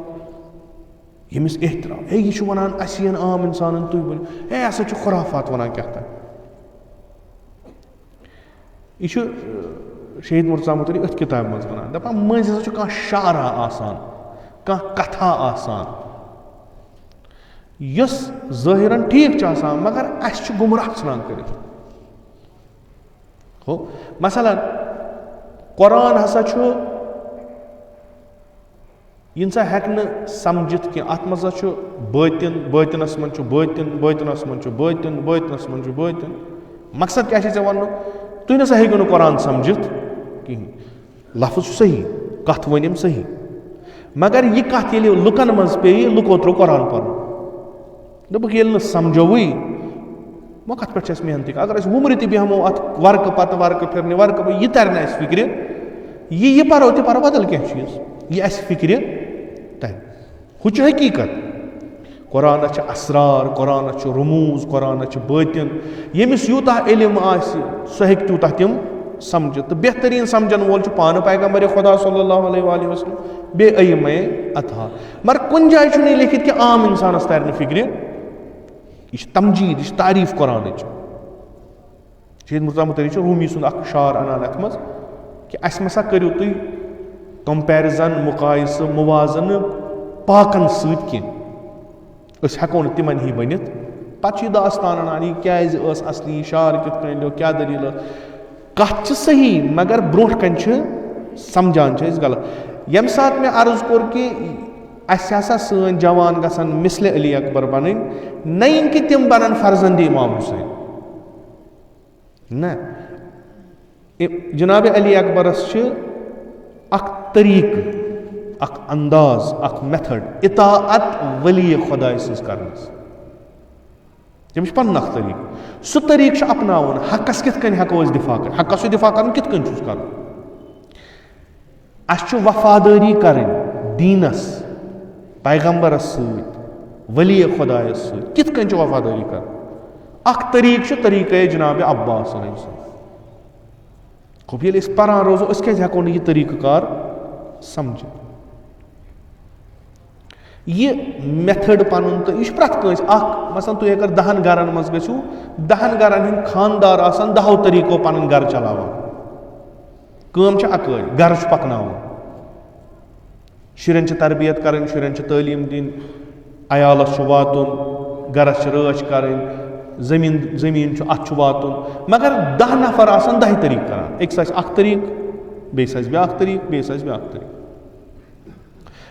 ییٚمِس احترام, ہے یہِ چھُ ونان اَسہِ یِن عام انسانن تُہۍ بٔنِو, ہے ہسا چھُ خُرافات ونان کیٛاہ تام. یہِ چھُ شہید مرتضیٰ مطہری أتھۍ کِتابہِ منٛز ونان, دپان مٔنٛزۍ ہسا چھُ کانٛہہ شعرا آسان, کانٛہہ کتھا آسان, یۄس ظٲہِرن ٹھیٖک چھِ آسان مگر اَسہِ چھُ گُمراہ ژھٕنان کٔرِتھ. ہو مثلاً قرآن ہسا چھُ اِنسان ہٮ۪کہِ نہٕ سمجھِتھ کینٛہہ اَتھ منٛز چھُ بٲطِن بٲطِنَس منٛز چھُ بٲطِن بٲطِنَس منٛز چھُ بٲطِن بٲطِنَس منٛز چھُ بٲطِن مقصد کیٛاہ چھُ ژےٚ وَننُک تُہۍ نسا ہیٚکِو نہٕ قرآن سمجھِتھ کِہیٖنۍ لفظ چھُ صحیح کَتھ ؤنِم صحیح مگر یہِ کَتھ ییٚلہِ لُکَن منٛز پیٚیہِ لُکو ترٛوو قرآن پَرُن دوٚپُکھ ییٚلہِ نہٕ سمجھوٕے وۄنۍ کَتھ پٮ۪ٹھ چھِ اَسہِ محنتٕے اگر أسۍ وُمرِ تہِ بیٚہمو اَتھ وَرقہٕ پَتہٕ وَرقہٕ پھِرنہِ وَرقہٕ یہِ تَرِ نہٕ اَسہِ فِکرِ یہِ پَرو تہِ پَرو بدل کینٛہہ چیٖز یہِ اَسہِ فِکرِ تَرِ ہُہ چھُ حقیٖقت قرآنَس چھِ اسرار قرآنَس چھُ رموٗز قرآنَس چھُ بٲطِن ییٚمِس یوٗتاہ علم آسہِ سُہ ہیٚکہِ تیوٗتاہ تِم سمجھِتھ تہٕ بہتریٖن سمجھن وول چھُ پانہٕ پیغمبر خدا صلی اللہ علیہ وآلہ وسلم بیٚیہِ ائمہ اطہار مگر کُنہِ جایہِ چھُنہٕ یہِ لیکھِتھ کہِ عام اِنسانَس تَرِ نہٕ فِکرِ یہِ چھِ تمجیٖد یہِ چھِ تعریٖف قرآنٕچ سید مرتضیٰ مُطہری چھُ روٗمی سُنٛد اکھ شعر اَنان اَتھ منٛز کہِ اَسہِ مَسا کٔرِو تُہۍ کمپیرِزن مُقایسہٕ مُوازنہٕ پاکن سۭتۍ کینٛہہ أسۍ ہٮ۪کو نہٕ تِمن ہی بٔنِتھ پتہٕ چھُ یہِ داستان اَنان یہِ کیازِ ٲس اصلی یہِ شعر کِتھ کٔنۍ لیوٚکھ کیٛاہ دٔلیٖل ٲس کَتھ چھِ صحیح مگر برونٛٹھ کَنہِ چھِ سمجھان چھِ أسۍ غلط ییٚمہِ ساتہٕ مےٚ عرض کوٚر کہِ اَسہِ ہسا سٲنۍ جوان گژھن مِثلہِ علی اکبر بنٕنۍ نہ یِن کہِ تِم بنن فرزندِ امام حُسین نہ جناب علی اکبرس چھِ اکھ طریٖقہٕ اکھ انداز اکھ میتھڈ اطاعت ولی خۄداے سٕنٛز کرنس تٔمِس چھُ پنُن اکھ طریٖقہٕ سُہ طریٖقہٕ چھُ اپناوُن حقس کِتھ کٔنۍ ہٮ۪کو أسۍ دِفاع کٔرِتھ حقس چھُ دِفاع کرُن کِتھ کٔنۍ چھُس کرُن اَسہِ چھُ وفادٲری کرٕنۍ دیٖنس پیغمبرس سۭتۍ ولی خۄدایس سۭتۍ کِتھ کٔنۍ چھِ وفادٲری کرٕنۍ اکھ طریٖقہٕ چھُ طریٖقے جناب عباس علیہ السلام خوب ییٚلہِ أسۍ پران روزو أسۍ کیازِ ہٮ۪کو نہٕ یہِ طریٖقہٕ کار سمجھِتھ یہِ میتھڈ پنُن تہٕ یہِ چھُ پرٛٮ۪تھ کٲنٛسہِ اکھ مثلاً تُہۍ اگر 10 گرن منٛز گٔژھِو 10 گرن ہٕنٛدۍ خانٛدار آسان 10 طریٖقو پنُن گرٕ چلاوان کٲم چھِ اکٲے گرٕ چھُ پکناوُن شُرٮ۪ن چھِ تربیت کرٕنۍ شُرٮ۪ن چھِ تعلیٖم دِنۍ عیالس چھُ واتُن گرس چھِ رٲچھ کرٕنۍ زٔمیٖن چھُ اتھ چھُ واتُن مگر 10 نفر آسان 10 طریٖقہٕ کران أکِس آسہِ اکھ طریٖقہٕ بیٚیِس آسہِ بیٛاکھ طریٖقہٕ بیٚیِس آسہِ بیٛاکھ طریٖقہٕ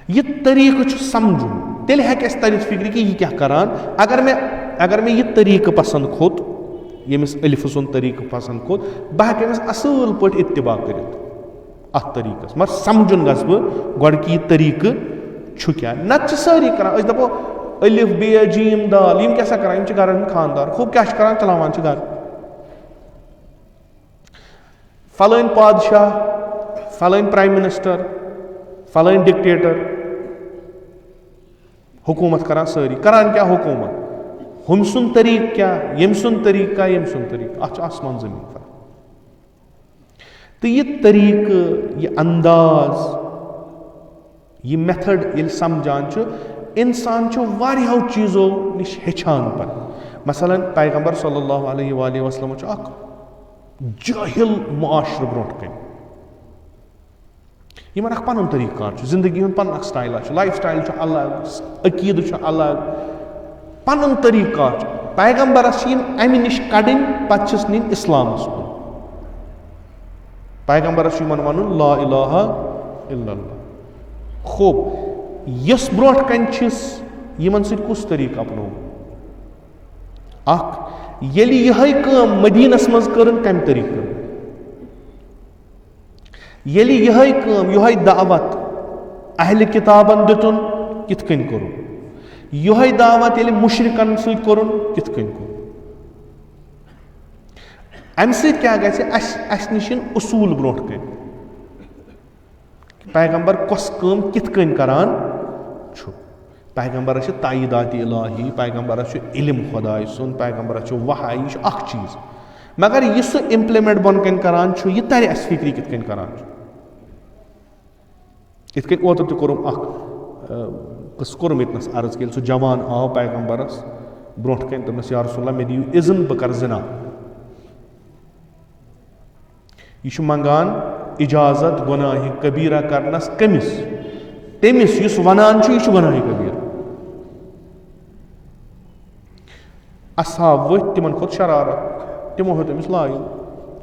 یہِ طریٖقہٕ چھُ سمجھُن تیٚلہِ ہٮ۪کہِ اَسہِ تٔرِتھ فِکرِ کہِ یہِ کیٛاہ کران اگر مےٚ یہِ طریٖقہٕ پسنٛد کھوٚت ییٚمِس الفہٕ سُنٛد طریٖقہٕ پسنٛد کھوٚت بہٕ ہٮ۪کہٕ أمِس اصۭل پٲٹھۍ اتباع کٔرِتھ اتھ طریٖقس مگر سمجھُن گژھٕ بہٕ گۄڈٕ کہِ یہِ طریٖقہٕ چھُ کیٛاہ نتہٕ چھِ سٲری کران أسۍ دپو الف ب جیم دال یِم کیٛاہ سا کران یِم چھِ گرن ہٕنٛدۍ خانٛدار خوب کیٛاہ چھِ کران چلاوان چھِ گرٕ فلٲنۍ پادشاہ فلٲنۍ پرایم منسٹر فلٲنۍ ڈکٹیٹر حکوٗمت کران سٲری کران کیٛاہ حکوٗمت ہُمہِ سُنٛد طریٖقہٕ کیٛاہ ییٚمہِ سُنٛد طریٖقہٕ کیٛاہ ییٚمہِ سُنٛد طریٖقہٕ اتھ چھُ آسمان زٔمیٖن فرق تہٕ یہِ طریٖقہٕ یہِ انداز یہِ میتھڈ ییٚلہِ سمجھان چھُ اِنسان چھُ واریاہو چیٖزو نِش ہیٚچھان پتہٕ مثلاً پیغمبر صلی اللہ علیہ وآلہ وسلم چھُ اکھ جٲہِل معاشرٕ برونٛٹھ کَنہِ یِمن اکھ پنُن طریٖقہٕ کار چھُ زندگی ہُنٛد پنُن اکھ سٹایلا چھُ لایف سٹایل چھُ الگ عقیٖدٕ چھُ الگ پنُن طریٖقہٕ کار چھُ پیغمبرس چھِ یِم امہِ نِش کڑٕنۍ پتہٕ چھِس نِنۍ اسلامس کُن پیغمبرس چھُ یِمن ونُن لا الہ الا اللہ خوب یۄس برونٛٹھ کَنہِ چھِس یِمن سۭتۍ کُس طریٖقہٕ اپنوو اکھ ییٚلہِ یِہے کٲم مدیٖنس منٛز کٔرٕن کمہِ طریٖقہٕ کٔرٕن ییٚلہِ یِہے کٲم یِہے دعوت اہلِ کِتابن دِتُن کِتھ کٔنۍ کوٚرُن یِہے دعوت ییٚلہِ مُشرِکن سۭتۍ کوٚرُن کِتھ کٔنۍ کوٚرُن امہِ سۭتۍ کیٛاہ گژھِ اَسہِ نِش یِن اصوٗل برونٛٹھ کَنہِ پیغمبر کۄس کٲم کِتھ کٔنۍ کران چھُ پیغمبرس چھِ تعیٖداتِ الٰہی پیغمبرس چھُ علم خۄداے سُنٛد پیغمبرس چھُ وحی یہِ چھُ اکھ چیٖز مگر یہِ سُہ اِمپلِمنٹ بۄنہٕ کَنہِ کران چھُ یہِ ترِ اَسہِ فِکرِ کِتھ کٔنۍ کران چھُ یِتھ کٔنۍ اوترٕ تہِ کوٚرُم اکھ قٕصہٕ کوٚرُم ییٚتنس عرض ییٚلہِ سُہ جوان آو پیغمبرس برونٛٹھ کَنہِ دوٚپنس یا رسول اللہ مےٚ دِیِو اِذن بہٕ کرٕ زِنا یہِ چھُ منٛگان اِجازت گۄناہہِ کبیٖرا کرنس کٔمِس تٔمِس یُس ونان چھُ یہِ چھُ گۄناہہِ کبیٖر اصحاب ؤتھۍ تِمن کھوٚت شرارت تِمو ہیوٚت أمِس لایُن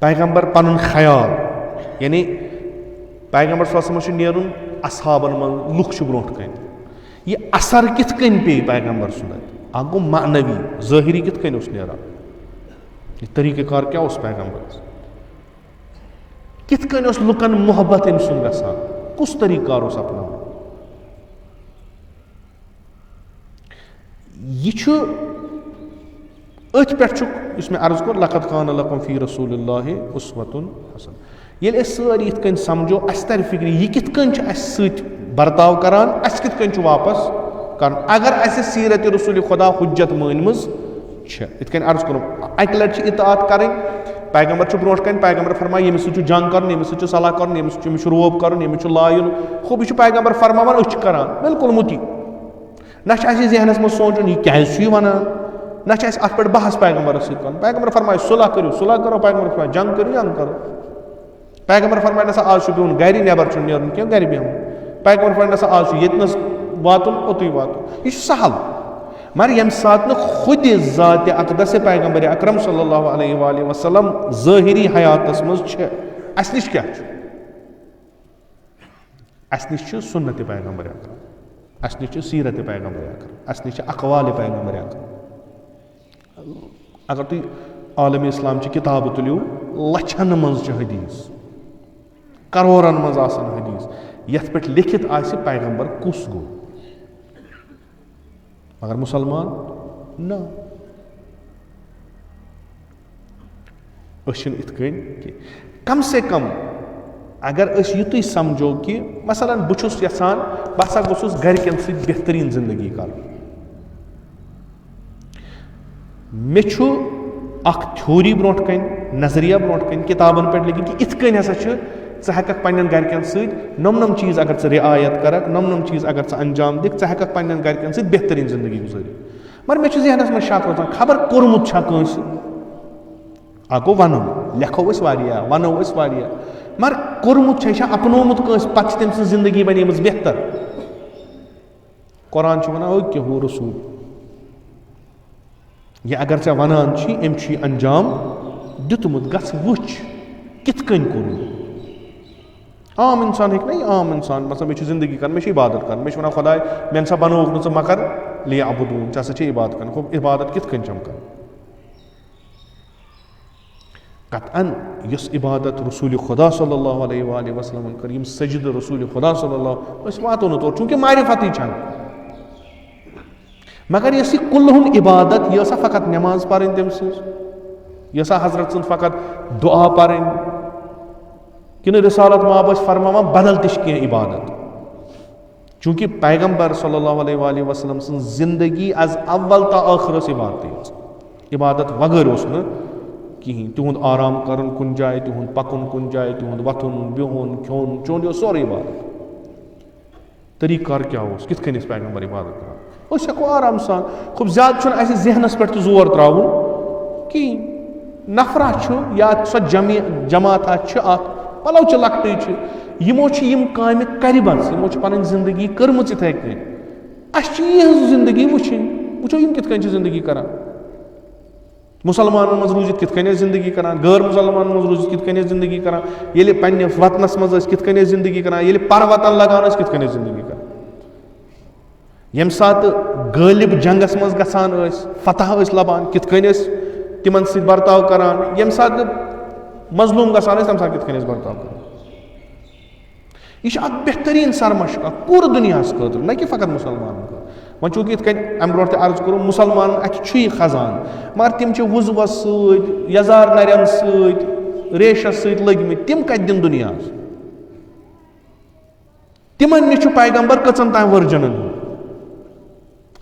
پیغمبر پنُن خیال یعنی پیغمبر صلی اللہ علیہ وسلم چھُ نیرُن اصحابن منٛز لُکھ چھِ برونٛٹھ کَنۍ یہِ اثر کِتھ کٔنۍ پیٚیہِ پیغمبر سُنٛد اَتہِ اکھ گوٚو معنوی ظٲہری کِتھ کٔنۍ اوس نیران یہِ طریٖقہٕ کار کیٛاہ اوس پیغمبرس کِتھ کٔنۍ اوس لُکن محبت أمۍ سُنٛد گژھان کُس طریٖقہٕ کار اوس اپناوان یہِ چھُ أتھۍ پٮ۪ٹھ چھُکھ یُس مےٚ عرض کوٚر لقد کان لکم فی رسول اللہ اسوۃ حسن ییٚلہِ أسۍ سٲری یِتھ کٔنۍ سمجھو اَسہِ ترِ فِکرِ یہِ کِتھ کٔنۍ چھُ اَسہِ سۭتۍ برتاو کران اَسہِ کِتھ کٔنۍ چھُ واپس کرُن اگر اَسہِ سیرت رسول خدا حجت مٲنمٕژ چھےٚ یِتھ کٔنۍ عرض کوٚرُم اَکہِ لٹہِ چھِ اطاعت کرٕنۍ پیغمبر چھُ برونٛٹھ کَنۍ پیغمبر فرمایہِ ییٚمِس سۭتۍ چھُ جنگ کرُن ییٚمِس سۭتۍ چھُ صلح کرُن ییٚمِس چھُ روب کرُن ییٚمِس چھُ لایُن خوب یہِ چھُ پیغمبر فرماوان أسۍ چھِ کران بالکل مُتی نہ چھُ اَسہِ ذہنس منٛز سونٛچُن یہِ کیازِ چھُ یہِ وَنان نہ چھُ اَسہِ اَتھ پٮ۪ٹھ بحث پیغمبرس سۭتۍ کرُن پیغمبر فرمایہِ صلح کٔرِو صلح کرو پیغمبر فرمایہِ جنگ کٔرِو جنگ کرو پیغمبر فرمایہِ نسا آز چھُ بِہُن گرِ نٮ۪بر چھُنہٕ نیرُن کینٛہہ گرِ بیٚہمو پیغمبر فرمایہِ نسا آز چھُ ییٚتنس واتُن اوٚتُے واتُن یہِ چھُ سہل مگر ییٚمہِ ساتہٕ نہٕ خُدِ ذاتِ اقدس پیغمبر اکرم صلی اللہ علیہ وآلہ وسلم ظٲہری حیاتس منٛز چھِ اَسہِ نِش کیٛاہ چھُ اَسہِ نِش چھُ سُنت پیغمبر اکرم اَسہِ نِش چھُ سیرت پیغمبر اکرم اَسہِ نِش چھِ اقوال پیغمبر اکرم اگر تُہۍ عالمِ اسلام چہِ کِتابہٕ تُلِو لچھن منٛز چھِ حدیٖث کرورن منٛز آسان حدیٖث یتھ پٮ۪ٹھ لیکھِتھ آسہِ پیغمبر کُس گوٚو مگر مُسلمان نہ أسۍ چھِنہٕ یِتھ کٔنۍ کینٛہہ کم سے کم اگر أسۍ یُتُے سمجھو کہِ مثلاً بہٕ چھُس یژھان بہٕ ہسا گوٚژھُس گرِکٮ۪ن سۭتۍ بہتریٖن زندگی کرُن مےٚ چھُ اکھ تھیوری برونٛٹھ کَنۍ نظریہ برونٛٹھ کَنۍ کِتابن پٮ۪ٹھ لیکھِتھ کہِ یِتھ کٔنۍ ہسا چھِ ژٕ ہٮ۪ککھ پننٮ۪ن گرِکٮ۪ن سۭتۍ نۄم چیٖز اگر ژٕ رعایت کرکھ نۄم چیٖز اگر ژٕ انجام دِکھ ژٕ ہٮ۪ککھ پننٮ۪ن گرِکٮ۪ن سۭتۍ بہتریٖن زندگی گُزٲرِتھ مگر مےٚ چھُ ذہنس منٛز شک روزان خبر کوٚرمُت چھا کٲنٛسہِ اکھ گوٚو ونُن لیکھو أسۍ واریاہ ونو أسۍ واریاہ مگر کوٚرمُت چھا یہِ چھا اپنومُت کٲنٛسہِ پتہٕ چھِ تٔمۍ سٕنٛز زندگی بنیمٕژ بہتر قرآن چھُ ونان او کہِ ہو رسوٗل یہِ اگر ژےٚ ونان چھی أمۍ چھُ یہِ انجام دیُتمُت گژھ وٕچھ کِتھ کٔنۍ کوٚرُن عام انسان ہیٚکہِ نہ یہِ عام انسان مطلب مےٚ چھِ زندگی کرٕنۍ مےٚ چھِ عبادت کرٕنۍ مےٚ چھِ ونان خۄداے مےٚ نسا بنووُکھ نہٕ ژٕ مگر لیعبدوٗن ژےٚ ہسا چھے عبادت کرٕنۍ گوٚو عبادت کِتھ کٔنۍ چھَم کرٕنۍ قطعن یۄس عبادت رسوٗلِ خدا صلی اللہ علیہ وآلہ وسلمن کٔر یِم سجدٕ رسوٗلِ خدا صلی اللہ أسۍ واتو نہٕ تور چوٗنکہِ معرفتٕے چھنہٕ مگر یۄس یہِ کُلہٕ ہُنٛد عبادت یہِ ٲسا فقط نٮ۪ماز پرٕنۍ تٔمۍ سٕنٛز یہِ ٲسا حضرت سٕنٛز فقط دُعا پرٕنۍ کِنہٕ رِسالت ماب ٲسۍ فرماوان بدل تہِ چھِ کینٛہہ عبادت چوٗنکہِ پیغمبر صلی اللہ علیہ وآلہ وسلم سٕنٛز زندگی از اول تا ٲخٕر ٲس عبادتٕے یٲژ عبادت وغٲر اوس نہٕ کِہیٖنۍ تِہُنٛد آرام کرُن کُنہِ جایہِ تِہُنٛد پکُن کُنہِ جایہِ تِہُنٛد وۄتھُن بِہُن کھیوٚن چیوٚن یہِ اوس سورُے عبادت طریٖقہٕ کار کیٛاہ اوس کِتھ کٔنۍ ٲسۍ پیغمبر عبادت کران أسۍ ہٮ۪کو آرام سان خوب زیادٕ چھُنہٕ اَسہِ ذہنس پٮ۪ٹھ تہِ زور ترٛاوُن کِہیٖنۍ نفرا چھُ یا سۄ جماعتھا چھِ اکھ پلو چھِ لۄکٹٕے چھِ یِمو چھِ یِم کامہِ کرِمژٕ یِمو چھِ پنٕنۍ زندگی کٔرمٕژ یِتھٕے کٔنۍ اَسہِ چھِ یِہٕنٛز زندگی وٕچھِنۍ وٕچھو یِم کِتھ کٔنۍ چھِ زندگی کران مُسلمانن منٛز روٗزِتھ کِتھ کٔنۍ ٲسۍ زندگی کران غٲر مُسلمانن منٛز روٗزِتھ کِتھ کٔنۍ ٲسۍ زندگی کران ییٚلہِ پننہِ وطنس منٛز ٲسۍ کِتھ کٔنۍ ٲسۍ زندگی کران ییٚلہِ پروتن لگان ٲسۍ کِتھ کٔنۍ ٲسۍ زندگی کران ییٚمہِ ساتہٕ غٲلب جنگس منٛز گژھان ٲسۍ فتح ٲسۍ لبان کِتھ کٔنۍ ٲسۍ تِمن سۭتۍ برتاو کران ییٚمہِ ساتہٕ مظلوٗم گژھان ٲسۍ تمہِ ساتہٕ کِتھ کٔنۍ ٲسۍ برتاو کران یہِ چھِ اکھ بہتریٖن سرمشق اکھ پوٗرٕ دُنیاہس خٲطرٕ نہ کہِ فقط مُسلمانن خٲطرٕ وۄنۍ چوٗنکہِ یِتھ کٔنۍ اَمہِ برونٛٹھ تہِ عرض کوٚرُم مُسلمانن اَتھِ چھُ یہِ خزان مگر تِم چھِ وُزوس سۭتۍ یزار نرٮ۪ن سۭتۍ ریشس سۭتۍ لٔگمٕتۍ تِم کتہِ دِن دُنیاہس تِمن نِش چھُ پیغمبر کٔژن تام ؤرجنن ہُنٛد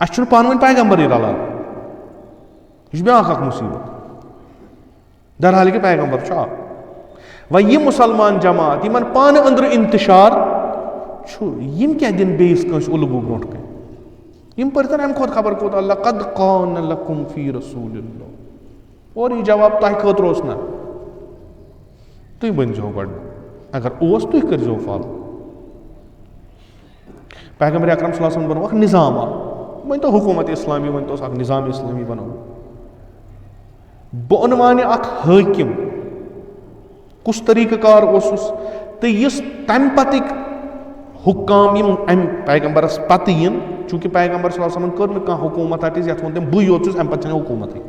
اَسہِ چھُنہٕ پانہٕ ؤنۍ پیغمبرٕے رلان یہِ چھُ بیٛاکھ اکھ مُصیبت درحال کہِ پیغمبر چھُ اکھ وۄنۍ یِم مُسلمان جماعت یِمن پانہٕ أنٛدرٕ انتشار چھُ یِم کیٛاہ دِن بیٚیِس کٲنٛسہِ اُلگوٗ برونٛٹھ کَنۍ یِم پٔرۍتن اَمہِ کھۄتہٕ خبر کوٗتاہ لقد کان لکم فی رسوٗلِ اللہ اور یہِ جواب تۄہہِ خٲطرٕ اوس نہ تُہۍ بٔنۍزیو گۄڈٕ اگر اوس تُہۍ کٔرۍزیو فالو پیغمبر اکرم صلی اللہ علیہ وسلم بنوو اکھ نظام اکھ ؤنۍتو حکوٗمت اسلامی ؤنۍتوس اکھ نظام اسلامی بنوو بہٕ اُنوانہِ اکھ حٲکِم کُس طریٖقہٕ کار اوسُس تہٕ یُس تَمہِ پَتٕکۍ حُکام یِم اَمہِ پیغمبرس پَتہٕ یِن چوٗنٛکہِ پیغمبر صلی اللہ علیہ وسلم کٔر نہٕ کانٛہہ حکوٗمت یَتھ ووٚن تٔمۍ بٕے یوت چھُس اَمہِ پَتہٕ چھَنہٕ حکوٗمتٕے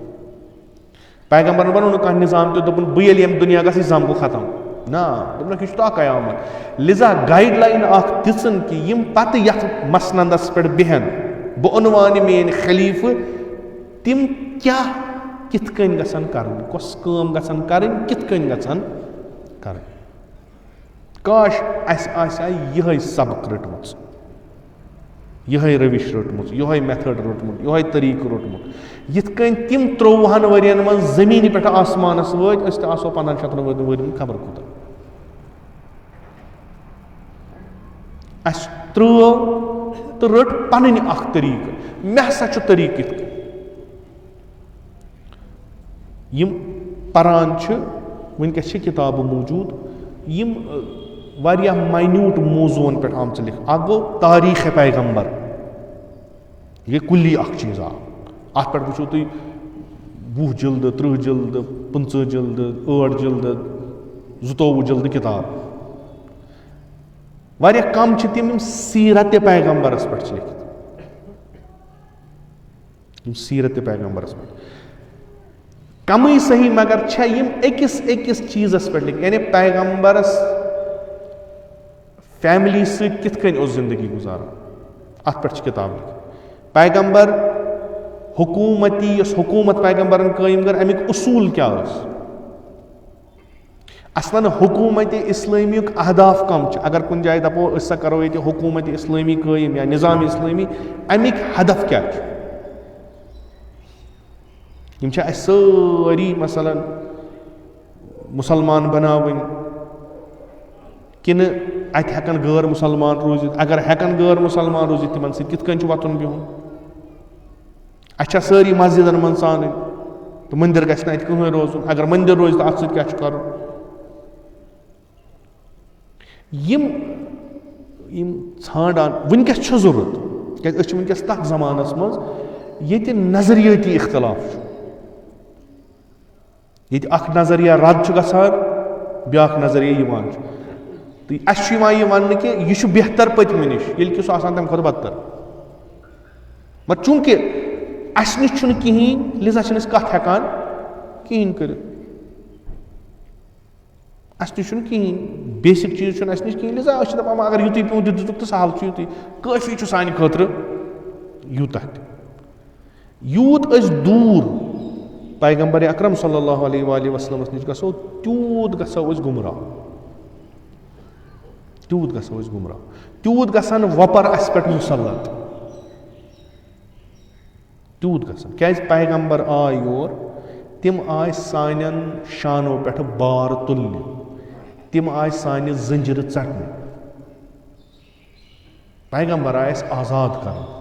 پیغمبرن بَنوو نہٕ کانٛہہ نِظام تہِ دوٚپُن بہٕ ییٚلہِ ییٚمہِ دُنیا گژھِ اِسلام گوٚو ختم نہ دوٚپنکھ یہِ چھُ تا قیامت لِذا گایِڈ لاین اکھ دِژٕن کہِ یِم پَتہٕ یَتھ مسنَدس پٮ۪ٹھ بیٚہن بہٕ اُنوانہِ میٲنۍ خلیٖفہٕ تِم کیاہ کِتھ کٔنۍ گژھن کَرٕنۍ کۄس کٲم گژھن کَرٕنۍ کِتھ کٔنۍ گژھن کَرٕنۍ کاش اَسہِ آسہِ ہا یِہے سبق رٔٹمٕژ یِہے روش روٚٹمُت یِہے میتھڈ روٚٹمُت یِہے طریٖقہٕ روٚٹمُت یِتھ کٔنۍ تِم 13 ؤرین منٛز زٔمیٖنہِ پٮ۪ٹھ آسمانَس وٲتۍ أسۍ تہِ آسو 1500 ؤرۍ خبر کوٗتاہ اَسہِ ترٛٲو تہٕ رٔٹ پَنٕنۍ اکھ طریٖقہٕ مےٚ ہسا چھُ طریٖقہٕ یِتھ کٔنۍ یِم پران چھِ وٕنکیٚس چھِ کِتابہٕ موٗجوٗد یِم واریاہ ماینیوٗٹ موضوٗعن پٮ۪ٹھ آمژٕ لیکھنہٕ اکھ گوٚو تاریٖخ پیغمبر یہِ گٔے کُلی اکھ چیٖز اَتھ پٮ۪ٹھ وٕچھو تُہۍ 20 جِلدٕ 30 جِلدٕ 15 جِلدٕ 8 جِلدٕ 22 جِلدٕ کِتاب واریاہ کم چھِ تِم یِم سیرت پیغمبرس پٮ۪ٹھ چھِ لیکھِتھ یِم سیرت پیغمبرس پٮ۪ٹھ کمٕے صحیح مگر چھےٚ یِم أکِس چیٖزس پٮ۪ٹھ لیکھِتھ یعنی پیغمبرس فیملی سۭتۍ کِتھ کٔنۍ اوس زندگی گُزاران اَتھ پٮ۪ٹھ چھِ کِتاب لیکھِتھ پیغمبر حکوٗمتی یۄس حکوٗمت پیغمبرن قٲیِم کٔر اَمِکۍ اصوٗل کیٛاہ ٲسۍ اصلن حکوٗمتِ اِسلٲمیُک اہداف کم چھِ اگر کُنہِ جایہِ دَپو أسۍ سا کرو ییٚتہِ حکوٗمتِ اِسلٲمی قٲیِم یا نِظامِ اِسلٲمی اَمِکۍ ہدف کیٛاہ چھِ یِم چھِ اَسہِ سٲری مثلاً مُسلمان بناوٕنۍ کِنہٕ اَتہِ ہٮ۪کن غٲر مُسلمان روٗزِتھ اگر ہٮ۪کن غٲر مُسلمان روٗزِتھ تِمن سۭتۍ کِتھ کٔنۍ چھُ وۄتھُن بِہُن اَسہِ چھا سٲری مسجِدن منٛز ژانٕنۍ تہٕ مٔنٛدِر گژھِ نہٕ اَتہِ کٕہٕنۍ روزُن اگر مٔنٛدِر روزِ تہٕ اَتھ سۭتۍ کیٛاہ چھُ کَرُن یِم ژھانڈان وٕنکیٚس چھُ ضروٗرت کیازِ أسۍ چھِ وٕنکیٚس تَتھ زمانس منٛز ییٚتہِ نظرِیٲتی اختلاف چھُ ییٚتہِ اکھ نظریہ رد چھُ گژھان بیٛاکھ نظریہ یِوان چھُ تہٕ اَسہِ چھُ یِوان یہِ وَننہٕ کہِ یہِ چھُ بہتر پٔتمہِ نِش ییٚلہِ کہِ سُہ آسان تَمہِ کھۄتہٕ بدتر مگر چوٗنٛکہِ اَسہِ نِش چھُنہٕ کِہیٖنۍ لِذا چھِنہٕ أسۍ کَتھ ہٮ۪کان کِہیٖنۍ کٔرِتھ اَسہِ نِش چھُنہٕ کِہیٖنۍ بیسِک چیٖز چھُنہٕ اَسہِ نِش کِہیٖنۍ لِذا أسۍ چھِ دَپان اگر یُتُے پیوٚو تہِ دِتُکھ تہٕ سہل چھُ یُتُے کٲفی چھُ سانہِ خٲطرٕ یوٗتاہ تہِ یوٗت أسۍ دوٗر پیغمبر اکرم صلی اللہ علیہ وآلہ وسلمس نِش گژھو تیوٗت گژھو أسۍ گُمراہ تیوٗت گژھو أسۍ گُمراہ تیوٗت گژھن وۄپر اَسہِ پٮ۪ٹھ مُسلط تیوٗت گژھن کیازِ پیغمبر آے یور تِم آے سانٮ۪ن شانو پٮ۪ٹھ بار تُلنہِ تِم آے سانہِ زنجِرٕ ژٹنہِ پیغمبر آے اَسہِ آزاد کرُن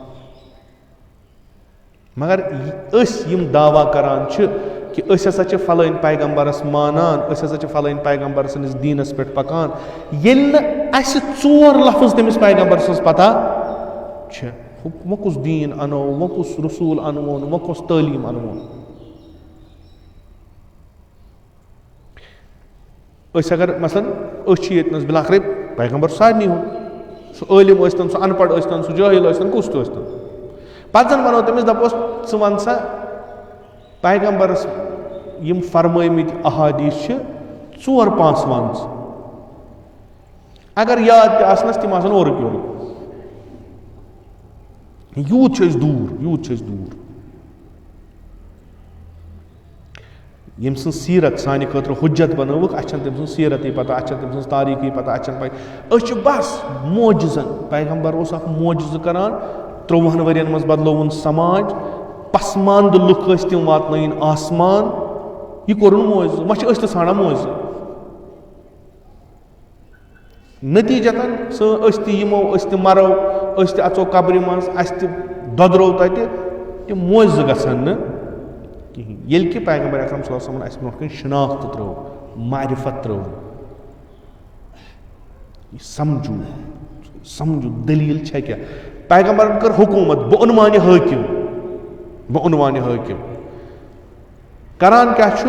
مگر أسۍ یِم دعوا کران چھِ کہِ أسۍ ہسا چھِ فلٲنۍ پیغمبرس مانان أسۍ ہسا چھِ فلٲنۍ پیغمبر سٕنٛدِس دیٖنس پٮ۪ٹھ پکان ییٚلہِ نہٕ اَسہِ 4 لفظ تٔمِس پیغمبر سٕنٛز پتہ چھِ وۄنۍ کُس دیٖن اَنو وۄنۍ کُس رسوٗل اَنوون وۄنۍ کۄس تعلیٖم اَنوون أسۍ اگر مثلاً أسۍ چھِ ییٚتہِ نس بِلاخرے پیغمبر سارنٕے ہُنٛد سُہ عٲلِم ٲسۍتن سُہ اَن پڑھ ٲسۍتن سُہ جٲہِل ٲسۍتن کُس تہِ ٲسۍتن پتہٕ زن وَنو تٔمِس دَپوس ژٕ وَن سا پیغمبرس یِم فرمٲمٕتۍ احادیٖث چھِ 4-5 وَن ژٕ اگر یاد تہِ آسنس تِم آسن اورُک یورُک یوٗت چھِ أسۍ دوٗر ییٚمہِ سٕنٛز سیٖرت سانہِ خٲطرٕ حُجت بنٲوٕکھ اَسہِ چھنہٕ تٔمۍ سٕنٛز سیٖرتٕے پتہ اَسہِ چھنہٕ تٔمۍ سٕنٛز تاریٖخٕے پتہ اَسہِ چھنہٕ پاے أسۍ چھِ بس موجزن پیغمبر اوس اکھ موجزٕ کران 13 ؤرین منٛز بدلووُن سماج پسماندٕ لُکھ ٲسۍ تِم واتنٲیِن آسمان یہِ کوٚرُن موجزٕ وۄنۍ چھِ أسۍ تہِ ژھانڈان موجزٕ نتیٖجتن أسۍ تہِ یِمو أسۍ تہِ مرو أسۍ تہِ اژو قبرِ منٛز اَسہِ تہِ دۄدرو تتہِ تِم موجزٕ گژھن نہٕ کِہیٖنۍ ییٚلہِ کہِ پیغمبر اکرم صلی اللہ علیہ وسلمن اَسہِ برونٛٹھ کَنۍ شناخت ترٲو معرفت ترٲو یہِ سمجھو دٔلیٖل چھےٚ کیٛاہ پیغمبرن کٔر حکوٗمت بہٕ اُنوانہِ حٲکِم کران کیٛاہ چھُ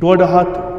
150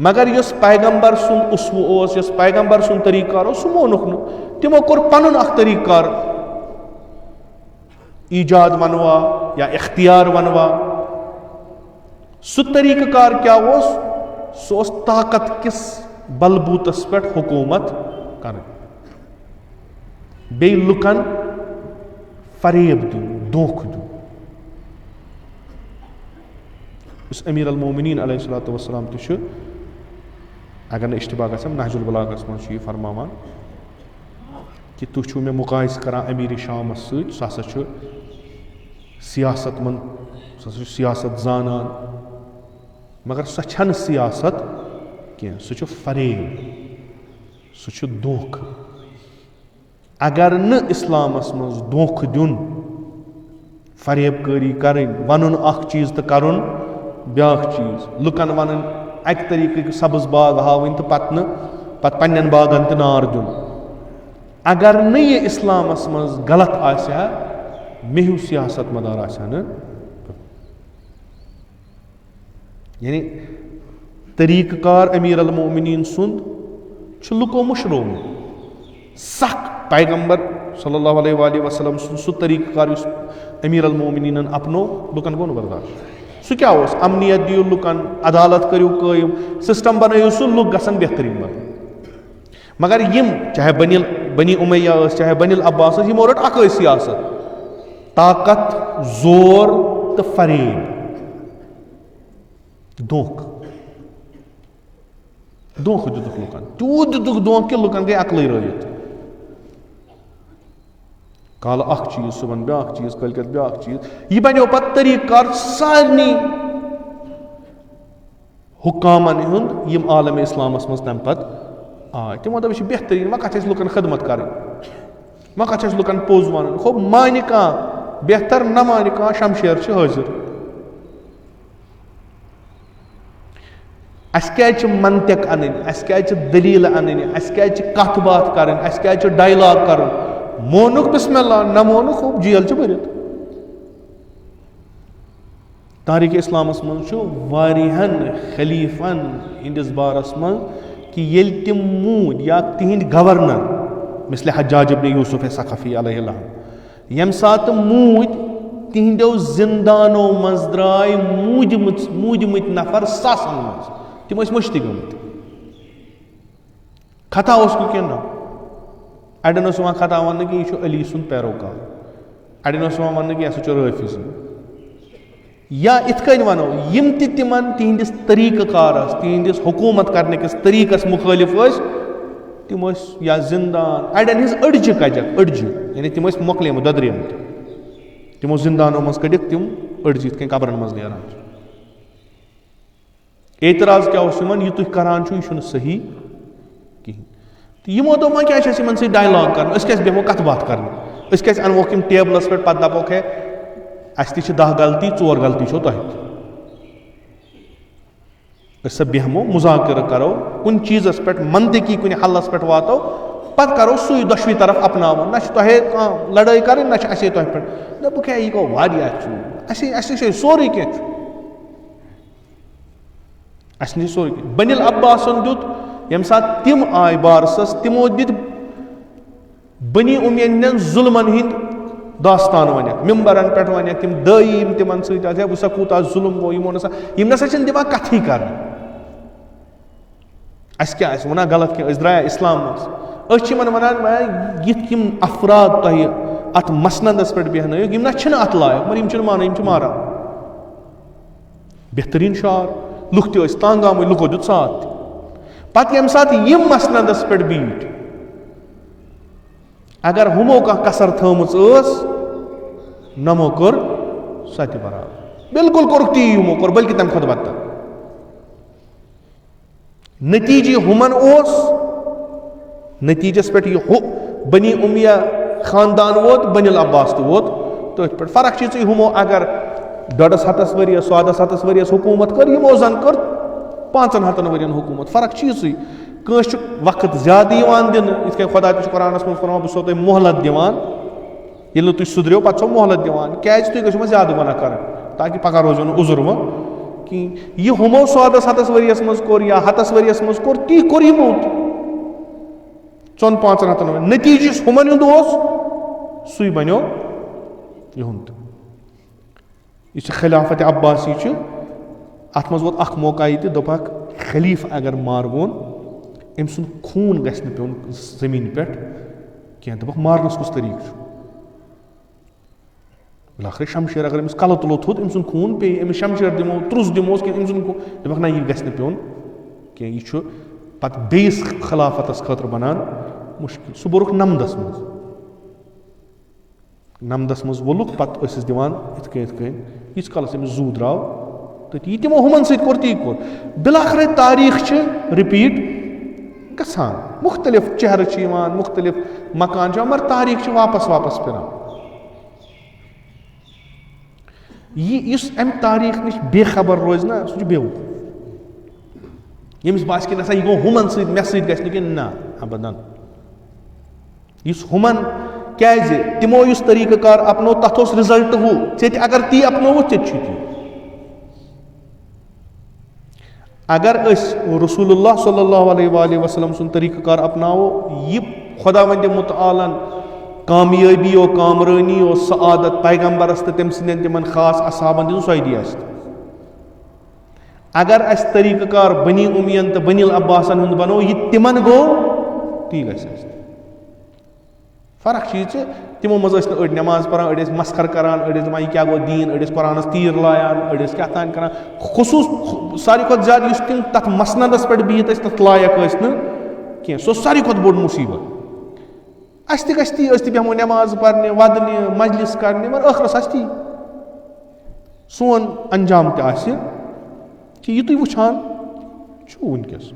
مگر یُس پیغمبر سُنٛد اُسوٕ اوس, یُس پیغمبر سُنٛد طریٖقہٕ کار اوس, سُہ مونُکھ نہٕ. تِمو کوٚر پَنُن اکھ طریٖقہٕ کار ایجاد وَنوا یا اختیار وَنوا. سُہ طریٖقہٕ کار کیٛاہ اوس؟ سُہ اوس طاقت کِس بلبوٗتس پٮ۪ٹھ حکوٗمت کرٕنۍ, بیٚیہِ لُکن فریب دیُن, دھوکہٕ دیُن. یُس امیر المومنین علیہ الصلوۃ والسلام تہِ چھُ, اگر نہٕ اشتباہ گژھِ نہجُ البلاغس منٛز چھُ یہِ فرماوان کہِ تُہۍ چھِو مےٚ مُقایسہٕ کران امیٖرِ شامس سۭتۍ. سُہ ہسا چھُ سیاست منٛد, سُہ ہسا چھُ سیاست زانان, مگر سۄ چھنہٕ سیاست کینٛہہ, سُہ چھُ فریب, سُہ چھُ دھوکہٕ. اگر نہٕ اسلامس منٛز دھوکہٕ دیُن, فریب کٲری کرٕنۍ, ونُن اکھ چیٖز تہٕ کرُن بیاکھ چیٖز, لُکن ونُن اکہِ طریٖقٕکۍ سبٕز باغ ہاوٕنۍ تہٕ پتہٕ پننٮ۪ن باغن تہِ نار دیُن. اگر نہٕ یہِ اسلامس منٛز غلط آسہِ ہا, مےٚ ہیوٗ سیاست مدار آسہِ ہا نہٕ. یعنی طریٖقہٕ کار امیر المومنین سُنٛد چھُ لُکو مٔشرومُت. سخ پیغمبر صلی اللہ علیہ وآلہ وسلم سُنٛد سُہ طریٖقہٕ کار یُس امیر المومنیٖنن اپنو, لُکن گوٚو نہٕ برداشت. سُہ کیٛاہ اوس؟ امنیت دِیِو لُکن, عدالت کٔرِو قٲیِم, سسٹم بنٲیِو سُہ, لُکھ گژھن بہتریٖن بنٕنۍ. مگر یِم چاہے بنی امیہ ٲسۍ, چاہے بنی العباس ٲسۍ, یِمو رٔٹ اکٲے سیاست, طاقت, زور تہٕ فریب, دھوکہٕ. دھوکہٕ دِتُکھ لُکن, تیوٗت دِتُکھ دھوکہٕ کہِ لُکن گٔے عقلٕے رٲیِتھ. کالہٕ اکھ چیٖز, صبحن بیاکھ چیٖز, کٲلکٮ۪تھ بیاکھ چیٖز. یہِ بنیو پتہٕ طریٖقہٕ کار سارنٕے حُکامن ہُنٛد یِم عالمِ اسلامس منٛز تمہِ پتہٕ آے. تِمو دوٚپ یہِ چھُ بہتریٖن, وۄنۍ کتھ چھِ اَسہِ لُکن خدمت کرٕنۍ, وۄنۍ کتھ چھِ اَسہِ لُکن پوٚز ونُن. ہوٚپ مانہِ کانٛہہ بہتر, نہ مانہِ کانٛہہ شمشیر چھِ حٲضِر. اَسہِ کیٛازِ چھِ منطق اَنٕنۍ, اَسہِ کیٛازِ چھِ دٔلیٖلہٕ اَنٕنۍ, اَسہِ کیٛازِ چھِ کتھ باتھ کرٕنۍ, اَسہِ کیٛازِ چھُ ڈایلاگ کرُن. مونُکھ بسم اللہ, نہ مونُکھ ہوٚپ جیل چھِ بٔرِتھ. تاریٖخ اسلامس منٛز چھُ واریاہن خلیٖفن ہٕنٛدِس بارس منٛز کہِ ییٚلہِ تِم موٗدۍ یا تِہنٛدۍ گورنر مثلہِ حجاج ابن یوٗسف ثقفی علیہ السلام, ییٚمہِ ساتہٕ موٗدۍ, تِہنٛدیو زندانو منٛز درٛاے موٗدمٕتۍ نفر ساسن منٛز. تِم ٲسۍ مٔشتٕے گٔمٕتۍ. خطا اوس نہٕ کینٛہہ, نہ, اڑٮ۪ن اوس یِوان خطا وننہٕ کہِ یہِ چھُ علی سُنٛد پیروکار, اڑٮ۪ن اوس یِوان وننہٕ کہِ یہِ ہسا چھُ رٲفِض. یا یِتھ کٔنۍ ونو, یِم تہِ تِمن تِہنٛدِس طریٖقہٕ کارس, تِہنٛدِس حکوٗمت کرنہٕ کِس طریٖقس مُخٲلِف ٲسۍ, تِم ٲسۍ یا زندان, اڑٮ۪ن ہٕنٛز أڑجہِ کجکھ, أڑجہِ, یعنی تِم ٲسۍ مۄکلیمٕتۍ, دۄدریمٕتۍ. تِمو زندانو منٛز کٔڑِکھ تِم أڑجہِ, یِتھ کٔنۍ قبرن منٛز نیران چھِ. اعتراض کیٛاہ اوس یِمن, یہِ تُہۍ کران چھُو یہِ چھُنہٕ صحیح کِہینۍ. تہٕ یِمو دوٚپ وۄنۍ کیٛازِ چھِ اَسہِ یِمن سۭتۍ ڈایلاگ کرُن, أسۍ کیٛازِ بیٚہمو کتھ باتھ کرنہِ, أسۍ کیٛازِ انووکھ یِم ٹیبلس پٮ۪ٹھ, پتہٕ دپوکھ ہے اَسہِ تہِ چھِ 10 غلطی, 4 غلطی چھو تۄہہِ تہِ. أسۍ سا بیٚہمو, مُذاکرٕ کرو, کُنہِ چیٖزس پٮ۪ٹھ منطقی کُنہِ حلس پٮ۪ٹھ واتو, پتہٕ کرو سُے دۄشوٕے طرف اپناوُن. نہ چھِ تۄہے کانٛہہ لڑٲے کرٕنۍ, نہ چھِ اَسے تۄہہِ پٮ۪ٹھ. دوٚپُکھ ہے یہِ گوٚو واریاہ چوٗر, اَسہِ نِش سورُے کینٛہہ چھُ, اَسہِ نِش سورُے کینٛہہ. بنی العباسن دیُت, ییٚمہِ ساتہٕ تِم آے بارسس, تِمو دِتۍ بنی امیہ ہٕنٛدٮ۪ن ظُلمن ہٕنٛدۍ داستان ونیکھ, ممبرن پٮ۪ٹھ ونیکھ, تِم دٲیی یِم تِمن سۭتۍ آسہِ, وٕچھ سا کوٗتاہ ظُلم گوٚو, یِم نسا چھِنہٕ دِوان کتھٕے کرنہٕ. اَسہِ کیٛاہ آسہِ ونان غلط کینٛہہ, أسۍ درٛایا اسلام منٛز, أسۍ چھِ یِمن ونان یِتھ یِم افراد تۄہہِ اتھ مسندس پٮ۪ٹھ بیٚہنٲیِو, یِم نہ چھِنہٕ اتھ لایق, مگر یِم چھِنہٕ مانان, یِم چھِ ماران. بہتریٖن شعار, لُکھ تہِ ٲسۍ تنگ آمٕتۍ, لُکو دیُت ساتھ تہِ. پتہٕ ییٚمہِ ساتہٕ یِم مسندس پٮ۪ٹھ بیٖٹھۍ, اگر ہُمو کانٛہہ کسر تھٲومٕژ ٲس, نمو کوٚر سۄ تہِ برابر, بالکل کوٚرُکھ تی یِمو کوٚر, بٔلکہِ تمہِ کھۄتہٕ بدتر. نتیٖجہٕ ہُمن اوس, نتیٖجس پٮ۪ٹھ یہِ ہُہ بنی امیہ خاندان ووت, بنی العباس تہِ ووت تٔتھۍ پٮ۪ٹھ. فرق چھِ یِژٕے, ہُمو اگر 150 ؤرِیَس 150 ؤرِیَس حکوٗمت کٔر, یِمو زن کٔر 500 ؤرین حکوٗمت. فرق چھِ یِژٕے. کٲنٛسہِ چھُ وقت زیادٕ یِوان دِنہٕ, یِتھ کٔنۍ خۄدا تہِ چھُ قرآنس منٛز فرماوان بہٕ چھُسو تۄہہِ مۄہلت دِوان, ییٚلہِ نہٕ تُہۍ سُدرِو پتہٕ چھو مۄہلت دِوان. کیٛازِ تُہۍ گٔژھِو وۄنۍ زیادٕ گۄناہ کرٕنۍ, تاکہِ پگاہ روزیو نہٕ عُذر وۄنۍ کِہیٖنۍ یہِ ہُمو 100 ؤریَس منٛز کوٚر یا 100 ؤریَس منٛز کوٚر تی کوٚر یِمو تہِ 4-5 ؤرۍ نٔتیٖجہٕ یُس ہُمَن ہُنٛد اوس سُے بنیو یِہُنٛد. یُس یہِ خلافت عباسی چھُ اَتھ منٛز ووت اکھ موقع یہِ تہِ دوٚپکھ خلیٖفہٕ اگر مارہون أمۍ سُنٛد خوٗن گژھِ نہٕ پیوٚن زٔمیٖنہِ پٮ۪ٹھ کینٛہہ. دوٚپکھ مارنَس کُس طریٖقہٕ چھُ؟ بِلاخرٕ شمشیر اگر أمِس کلہٕ تُلو تھوٚد أمۍ سُنٛد خوٗن پیٚیہِ أمِس شمشیر دِمو ترُس دِموس کینٛہہ أمۍ سُنٛد خوٗن. دوٚپکھ نہ یہِ گژھِ نہٕ پیوٚن کینٛہہ یہِ چھُ پتہٕ بیٚیِس خلافتس خٲطرٕ بنان مُشکِل. سُہ بوٚرُکھ نمدس منٛز. نمدس منٛز وولُکھ پتہٕ ٲسِس دِوان یِتھ کٔنۍ ییٖتِس کالس أمِس زوٗ درٛاو تہٕ یہِ تِمو ہُمن سۭتۍ کوٚر تی کوٚر. بِلاخرٕ تاریٖخ چھِ رِپیٖٹ گژھان مُختٔلِف چہرٕ چھِ یِوان مُختٔلِف مکان چھِ یِوان مگر تاریٖخ چھِ واپس پھِران. یُس اَمہِ تاریٖخ نِش بے خبر روزِ نہ سُہ چھُ بیوقوٗف. ییٚمِس باسہِ کہِ نسا یہِ گوٚو ہُمن سۭتۍ مےٚ سۭتۍ گژھِ نہٕ کینٛہہ نہ ابدن. یُس ہُمن کیازِ تِمو یُس طریٖقہٕ کار اپنو تتھ اوس رِزلٹ ہُہ ژےٚ تہِ اگر تی اپنووُتھ ژےٚ تہِ چھُ تی. اگر أسۍ رسول اللہ صلی اللہ علیہ وآلہ وسلم سُنٛد طریٖقہٕ کار اپناوو یہِ خۄداوندِ مُتعالن کامیٲبی او کامرٲنی او سعادت پیغمبرس تہٕ تٔمۍ سٕنٛدٮ۪ن تِمن خاص اصحابن دِژ سۄے دی اَسہِ. اگر اَسہِ طریٖقہٕ کار بنی اُمین تہٕ بنی العباسن ہُنٛد بنوو یہِ تِمن گوٚو تی گژھِ اَسہِ. فرق چھِ یہِ تِمو منٛز ٲسۍ نہٕ أڑۍ نٮ۪ماز پران أڑۍ ٲسۍ مسخر کران أڑۍ ٲسۍ دپان یہِ کیاہ گوٚو دیٖن أڑۍ ٲسۍ قرآنس تیٖر لایان أڑۍ ٲسۍ کیاہ تام کران. خصوٗص ساروی کھۄتہٕ زیادٕ یُس تِم تتھ مسندس پٮ۪ٹھ بِہِتھ ٲسۍ تتھ لایق ٲسۍ نہٕ کینٛہہ سُہ اوس ساروی کھۄتہٕ بوٚڑ مُصیبت. اَسہِ تہِ گژھِ تی أسۍ تہِ بیٚہمو نٮ۪ماز پرنہِ ودنہِ مجلس کرنہِ مگر ٲخرس آسہِ تی. سون انجام تہِ آسہِ کہِ یہِ تُہۍ وٕچھان چھُو وٕنکیٚس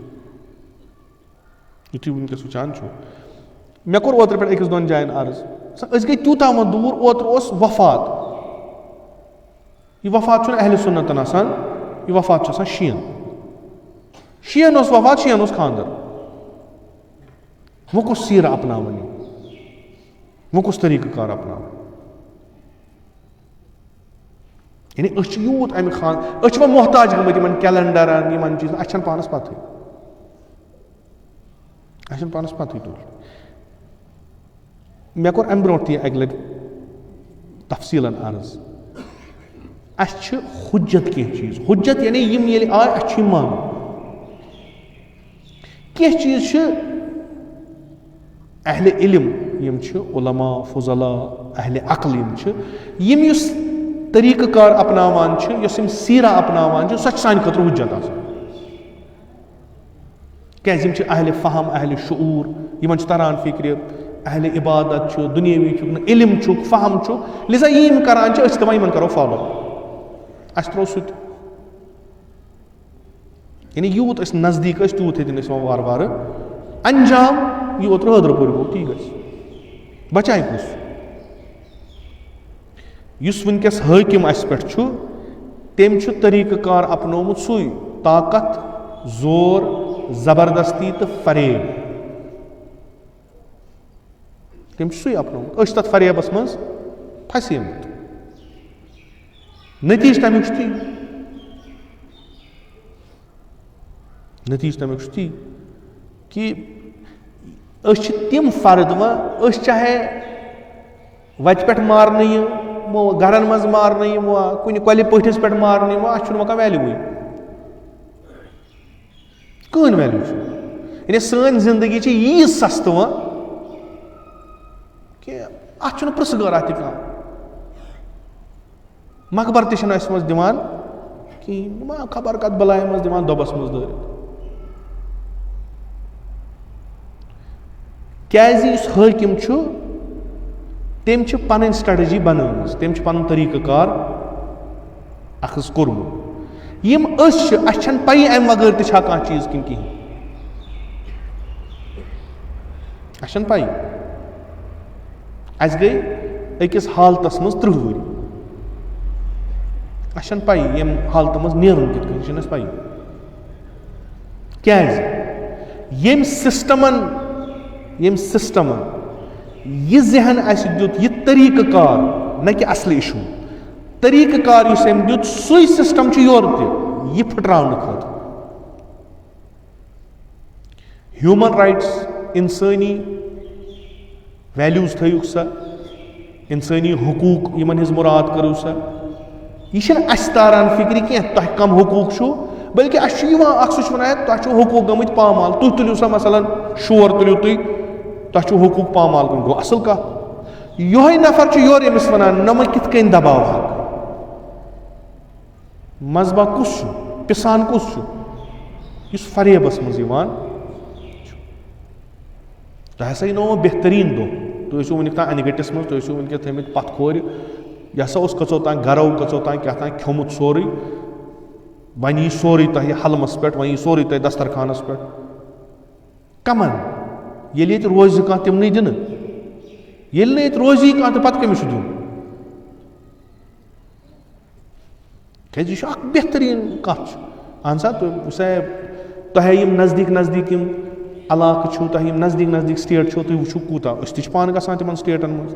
یُتھُے وٕنکیٚس وٕچھان چھُ. مےٚ کوٚر اوترٕ پٮ۪ٹھ أکِس 2 جاین عرض أسۍ گٔے تیوٗتاہ وۄنۍ دوٗر اوترٕ اوس وفات. یہِ وفات چھُنہٕ اہلِ سُنتن آسان یہِ وفات چھُ آسان شیٖن اوس وفات شیٖن اوس خانٛدر. وۄنۍ کُس سیٖرا اپناوان یہِ وۄنۍ کُس طریٖقہٕ کار اپناوان. یعنی أسۍ چھِ یوٗت امہِ أسۍ چھِ وۄنۍ محتاج گٔمٕتۍ یِمن کیلنڈرن یِمن چیٖزن اَسہِ چھنہٕ پانس پتہٕے تُل. مےٚ کوٚر امہِ برونٛٹھ تہِ اکہِ لٹہِ تفصیٖلن عرض اَسہِ چھِ حُجت کینٛہہ چیٖز حُجت یعنی یِم ییٚلہِ آے اَسہِ چھُ یِم مانُن. کینٛہہ چیٖز چھِ اہلِ علم یِم چھِ علما فضلا اہلِ عقل یِم چھِ یِم یُس طریٖقہٕ کار اپناوان چھِ یۄس یِم سیٖرا اپناوان چھِ سۄ چھِ سانہِ خٲطرٕ حُجت آسان. کیازِ یِم چھِ اہلِ فہم اہلِ شعوٗر یِمن چھُ تران فِکرِ اہلِ عبادت چھُ دُنیٲوی چھُکھ نہٕ علم چھُکھ فہم چھُکھ لِذا یِم کران چھِ أسۍ چھِ دپان یِمن کرو فالو اَسہِ تروو سُہ تہِ. یعنی یوٗت أسۍ نزدیٖک ٲسۍ تیوٗت ہیٚتِنۍ أسۍ وۄنۍ وارٕ وارٕ انجام یہِ اوترٕ حٲدرٕ پوٗرِ گوٚو تی گژھِ بچاے کُس. یُس وٕنکیٚس حٲکِم اَسہِ پٮ۪ٹھ چھُ تٔمۍ چھُ طریٖقہٕ کار اپنومُت سُے طاقت زور زبردستی تہٕ فریب تٔمۍ چھُ سُے اپنومُت. أسۍ چھِ تتھ فریبس منٛز پھسیمٕتۍ. نتیٖجہٕ تمیُک چھُ تی کہِ أسۍ چھِ تِم فرد وۄنۍ أسۍ چاہے وتہِ پٮ۪ٹھ مارنہٕ یِمو گرن منٛز مارنہٕ یِمو کُنہِ کۄلہِ پٔٹھِس پٮ۪ٹھ مارنہٕ یِمو اَسہِ چھُنہٕ وۄنۍ کانٛہہ ویلیوٗوٕے کٕہٕنۍ ویلیوٗ چھُ. یعنی سٲنۍ زندگی چھِ ییٖژ سستہٕ وۄنۍ کہِ اَتھ چھُنہٕ پرٛژھٕ غٲرا تہِ کانٛہہ. مقبر تہِ چھِنہٕ اَسہِ منٛز دِوان کِہیٖنۍ ما خبر کتھ بَلایہِ منٛز دِوان دۄبس منٛز دٲرِتھ. کیازِ یُس حٲکِم چھُ تٔمۍ چھِ پنٕنۍ سٹریٹجی بنٲومٕژ تٔمۍ چھُ پنُن طریٖقہٕ کار اخذ کوٚرمُت. یِم أسۍ چھِ اَسہِ چھنہٕ پَیی امہِ وغٲر تہِ چھا کانٛہہ چیٖز کِنہٕ کِہیٖنۍ اَسہِ چھنہٕ پَیی. اَسہِ گٔے أکِس حالتس منٛز 30 ؤری اَسہِ چھنہٕ پَیی ییٚمہِ حالتہٕ منٛز نیرُن کِتھ کٔنۍ چھنہٕ اَسہِ پَیی. کیازِ ییٚمہِ سسٹمن یہِ ذہن اَسہِ دیُت یہِ طریٖقہٕ کار نہ کہِ اصلہِ اِشوٗ طریٖقہٕ کار یُس أمۍ دیُت سُے سسٹم چھُ یورٕ تہِ یہ پھٹراونہٕ خٲطرٕ. ہیوٗمن رایٹس اِنسٲنی ویلیوٗز تھٲیِو سا, اِنسٲنی حقوٗق یِمن ہٕنٛز مُراد کٔرِو سا. یہِ چھِنہٕ اَسہِ تاران فِکرِ کینٛہہ تۄہہِ کَم حقوٗق چھُو, بٔلکہِ اَسہِ چھُ یِوان اکھ سُہ چھُ وَنان تۄہہِ چھُو حقوٗق گٔمٕتۍ پامال, تُہۍ تُلِو سا مثلاً شور تُلِو تُہۍ, تۄہہِ چھُو حقوٗق پامال کُن, گوٚو اَصٕل کَتھ. یِہوے نفر چھُ یورٕ أمِس وَنان نہ وۄنۍ کِتھ کٔنۍ دباوہاکھ, مذبح کُس چھُ, پِسان کُس چھُ, یُس فریبس منٛز یِوان چھُ. تۄہہِ ہسا یِنو بہتریٖن دۄہ, تُہۍ ٲسِو وٕنیُک تام اَنہِ گٔٹِس منٛز, تُہۍ ٲسِو وٕنکٮ۪س تھٲیمٕتۍ پتھ کھورِ, یہِ ہسا اوس کٔژو تام گرو کٔژو تام کیٛاہ تام کھیوٚمُت سورُے, وۄنۍ یی سورُے تۄہہِ حلمس پٮ۪ٹھ, وۄنۍ یی سورُے تۄہہِ دسترخانس پٮ۪ٹھ. کمن ییٚلہِ ییٚتہِ روزِ کانٛہہ تِمنٕے دِنہٕ, ییٚلہِ نہٕ ییٚتہِ روزی کانٛہہ تہٕ پتہٕ کٔمِس چھُ دیُن؟ کیٛازِ یہِ چھُ اکھ بہتریٖن کتھ چھِ. اہن سا تُہۍ تۄہہِ یِم نزدیٖک نزدیٖک یِم علاقہٕ چھُو, تۄہہِ یِم نزدیٖک نزدیٖک سٹیٹ چھُو, تُہۍ وٕچھِو کوٗتاہ, أسۍ تہِ چھِ پانہٕ گژھان تِمن سٹیٹن منٛز,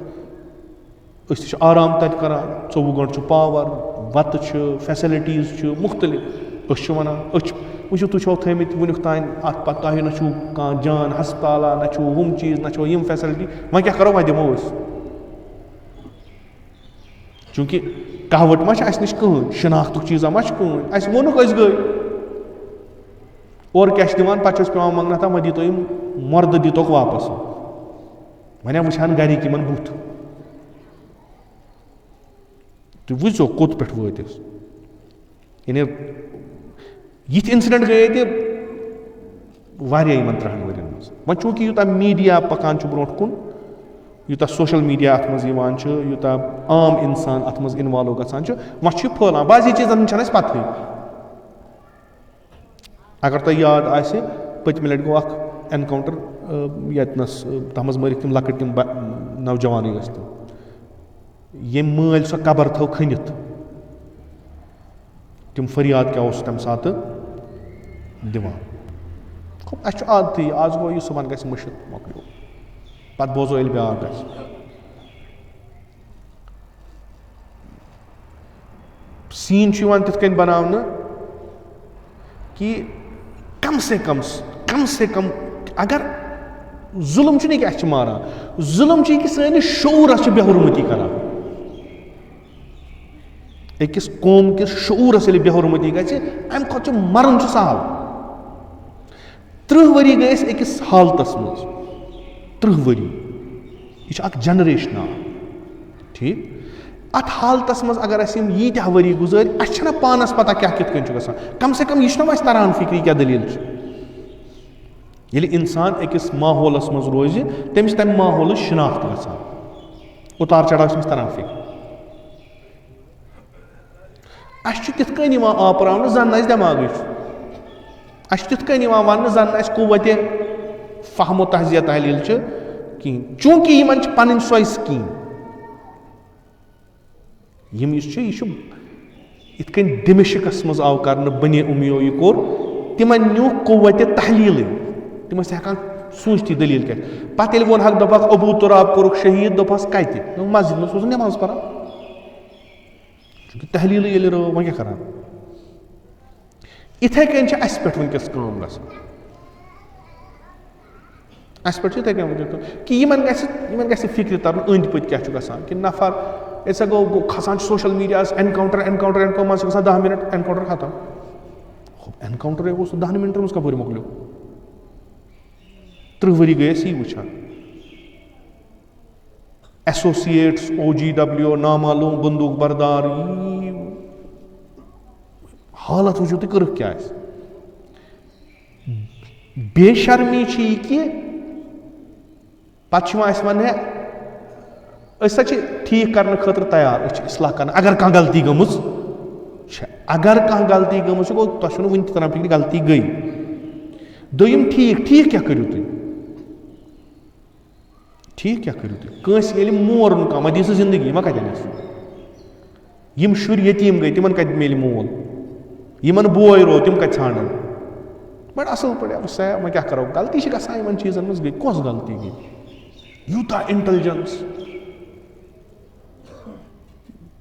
أسۍ تہِ چھِ آرام تتہِ کران, 24 گٲنٛٹہٕ چھُ پاور, وتہٕ چھِ, فیسلٹیٖز چھِ مُختٔلِف. أسۍ چھِ وَنان أسۍ چھِ وٕچھِو تُہۍ چھِو تھٲیمٕتۍ وٕنیُک تام اَتھ پتہٕ تۄہہِ نہ چھُو کانٛہہ جان ہسپتالا, نہ چھُو ہُم چیٖز, نہ چھُو یِم فیسلٹی, وۄنۍ کیٛاہ کرو, وۄنۍ دِمو أسۍ. چوٗنٛکہِ کہوٹ ما چھِ اَسہِ نِش کٕہٕنۍ, شِناختُک چیٖزا ما چھُ کٕہٕنۍ, اَسہِ ووٚنُکھ أسۍ گٔے. اورٕ کیٛاہ چھِ دِوان, پتہٕ چھِ اَسہِ پیٚوان منٛگنہٕ وۄنۍ دیٖتو یِم مردٕ دیٖتوکھ واپس, وۄنۍ وٕچھ ہن گرِکۍ یِمن بُتھ. تُہۍ وٕچھزیو کوٚت پٮ۪ٹھ وٲتۍ أسۍ. یعنی یِتھۍ اِنسِڈنٹ گٔے ییٚتہِ واریاہ یِمن 3 ؤرین منٛز. وۄنۍ چوٗنٛکہِ یوٗتاہ میٖڈیا پکان چھُ برونٛٹھ کُن, یوٗتاہ سوشل میٖڈیا اتھ منٛز یِوان چھُ, یوٗتاہ عام اِنسان اتھ منٛز اِنوالو گژھان چھُ, وۄنۍ چھُ یہِ پھٔہلان. بعضی چیٖزن ہٕنٛز چھنہٕ اَسہِ پتہٕے. اگر تۄہہِ یاد آسہِ پٔتمہِ لٹہِ گوٚو اکھ اٮ۪نکاونٹر ییٚتنس, تتھ منٛز مٲرِکھ تِم لۄکٕٹۍ تِم نوجوانٕے ٲسۍ تِم, ییٚمۍ مٲلۍ سۄ قبر تھٲو کھٔنِتھ. تِم فریاد کیٛاہ اوس تمہِ ساتہٕ دِوان. اَسہِ چھُ عادتھٕے, آز گوٚو یہِ صُبحن گژھِ مٔشِتھ مۄکلیو, پتہٕ بوزو ییٚلہِ بیٛاکھ گژھِ. سیٖن چھُ یِوان تِتھ کٔنۍ بناونہٕ کہِ کم سے کم اگر ظُلم چھُنہٕ یہِ کہِ اَسہِ چھِ ماران, ظُلم چھُ یہِ کہِ سٲنِس شعوٗرس چھِ بے حُرمتی کران. أکِس قوم کِس شعوٗرس ییٚلہِ بے حُرمتی گژھِ, اَمہِ کھۄتہٕ چھُ مرُن چھُ سہل. 30 ؤری گٔے أسۍ أکِس حالتس منٛز, 30 ؤری, یہِ چھِ اکھ جنریشن اکھ, ٹھیٖک. اتھ حالتس منٛز اگر اَسہِ یِم ییٖتیٛاہ ؤری گُزٲرۍ, اَسہِ چھنہ پانس پتہ کیٛاہ کِتھ کٔنۍ چھُ گژھان. کم سے کم یہِ چھُنہ اَسہِ تران فِکرِ کیٛاہ دٔلیٖل چھِ. ییٚلہِ اِنسان أکِس ماحولس منٛز روزِ, تٔمِس چھِ تمہِ ماحولٕچ شِناخت گژھان, اُتار چڑاو چھِ أمِس تران فِکرِ. اَسہِ چھُ تِتھ کٔنۍ یِوان آپراونہٕ زن نہٕ اَسہِ دٮ۪ماغٕے چھُ. اَسہِ چھُ تِتھ کٔنۍ یِوان وننہٕ زن نہٕ اَسہِ قوتِ فہم و تہذیہ تحلیٖل چھِ کِہینۍ. چوٗنٛکہِ یِمن چھِ پنٕنۍ سۄے سکیٖم. یِم یُس چھُ, یہِ چھُ یِتھ کٔنۍ دِمشقس منٛز آو کرنہٕ, بنی اُمیو یہِ کوٚر, تِمن نیوٗ قوتِ تحلیٖلٕے. تِم ٲسۍ ہٮ۪کان سوٗنٛچتھٕے دٔلیٖل کٔرِتھ. پتہٕ ییٚلہِ ووٚنہکھ دوٚپکھ ابوٗ تُراب کوٚرُکھ شہیٖد, دوٚپہس کتہِ, مسجد منٛز اوس نٮ۪ماز پران. چوٗنٛکہِ تحلیٖلٕے ییٚلہِ رٲو, وۄنۍ کیٛاہ کران. یِتھے کٔنۍ چھِ اَسہِ پٮ۪ٹھ وٕنکٮ۪س کٲم گژھان. اَسہِ پٮ۪ٹھ چھِ یِتھے کٔنۍ وٕنکٮ۪س کہِ یِمن گژھِ فِکرِ ترُن أنٛدۍ پٔکۍ کیٛاہ چھُ گژھان. کہِ نفر ییٚلہِ سا گوٚو کھسان چھُ سوشل میٖڈیاہس, اٮ۪نکاونٹر منٛز چھِ گژھان 10 مِنٹ, اٮ۪نکاونٹر ختم. اٮ۪نکاونٹرے اوس 10 مِنٹن منٛز کپٲرۍ مۄکلیو. 30 ؤری گٔے أسۍ یی وٕچھان. ایسوسیٹس, OGW, نامعلوٗم بندوٗق بردار, حالت وٕچھِو تُہۍ کٔرٕکھ کیٛاہ آسہِ. بے شرمی چھِ یہِ کہِ پتہٕ چھِ یِوان اَسہِ وَننہٕ أسۍ ہسا چھِ ٹھیٖک کرنہٕ خٲطرٕ تیار, أسۍ چھِ اصلاح کران. اگر کانٛہہ غلطی گٔمٕژ چھےٚ, اگر کانٛہہ غلطی گٔمٕژ چھِ, گوٚو تۄہہِ چھُنہٕ وٕنہِ تہِ تران فِکرِ غلطی گٔے. دوٚیِم, ٹھیٖک کیٛاہ کٔرِو تُہۍ, ٹھیٖک کیٛاہ کٔرِو تُہۍ. کٲنٛسہِ ییٚلہِ مورُن کانٛہہ, وۄنۍ دِی سُہ زندگی, وۄنۍ کتہِ اَنٮ۪س. یِم شُرۍ یتیٖم گٔے, تِمن کتہِ میلہِ مول. یِمن بوے روو, تِم کتہِ ژھانڈن. بڑٕ اصٕل پٲٹھۍ سا, وۄنۍ کیٛاہ کرو, غلطی چھِ گژھان یِمن چیٖزن منٛز. گٔے کۄس غلطی گٔے, یوٗتاہ اِنٹیلجنس,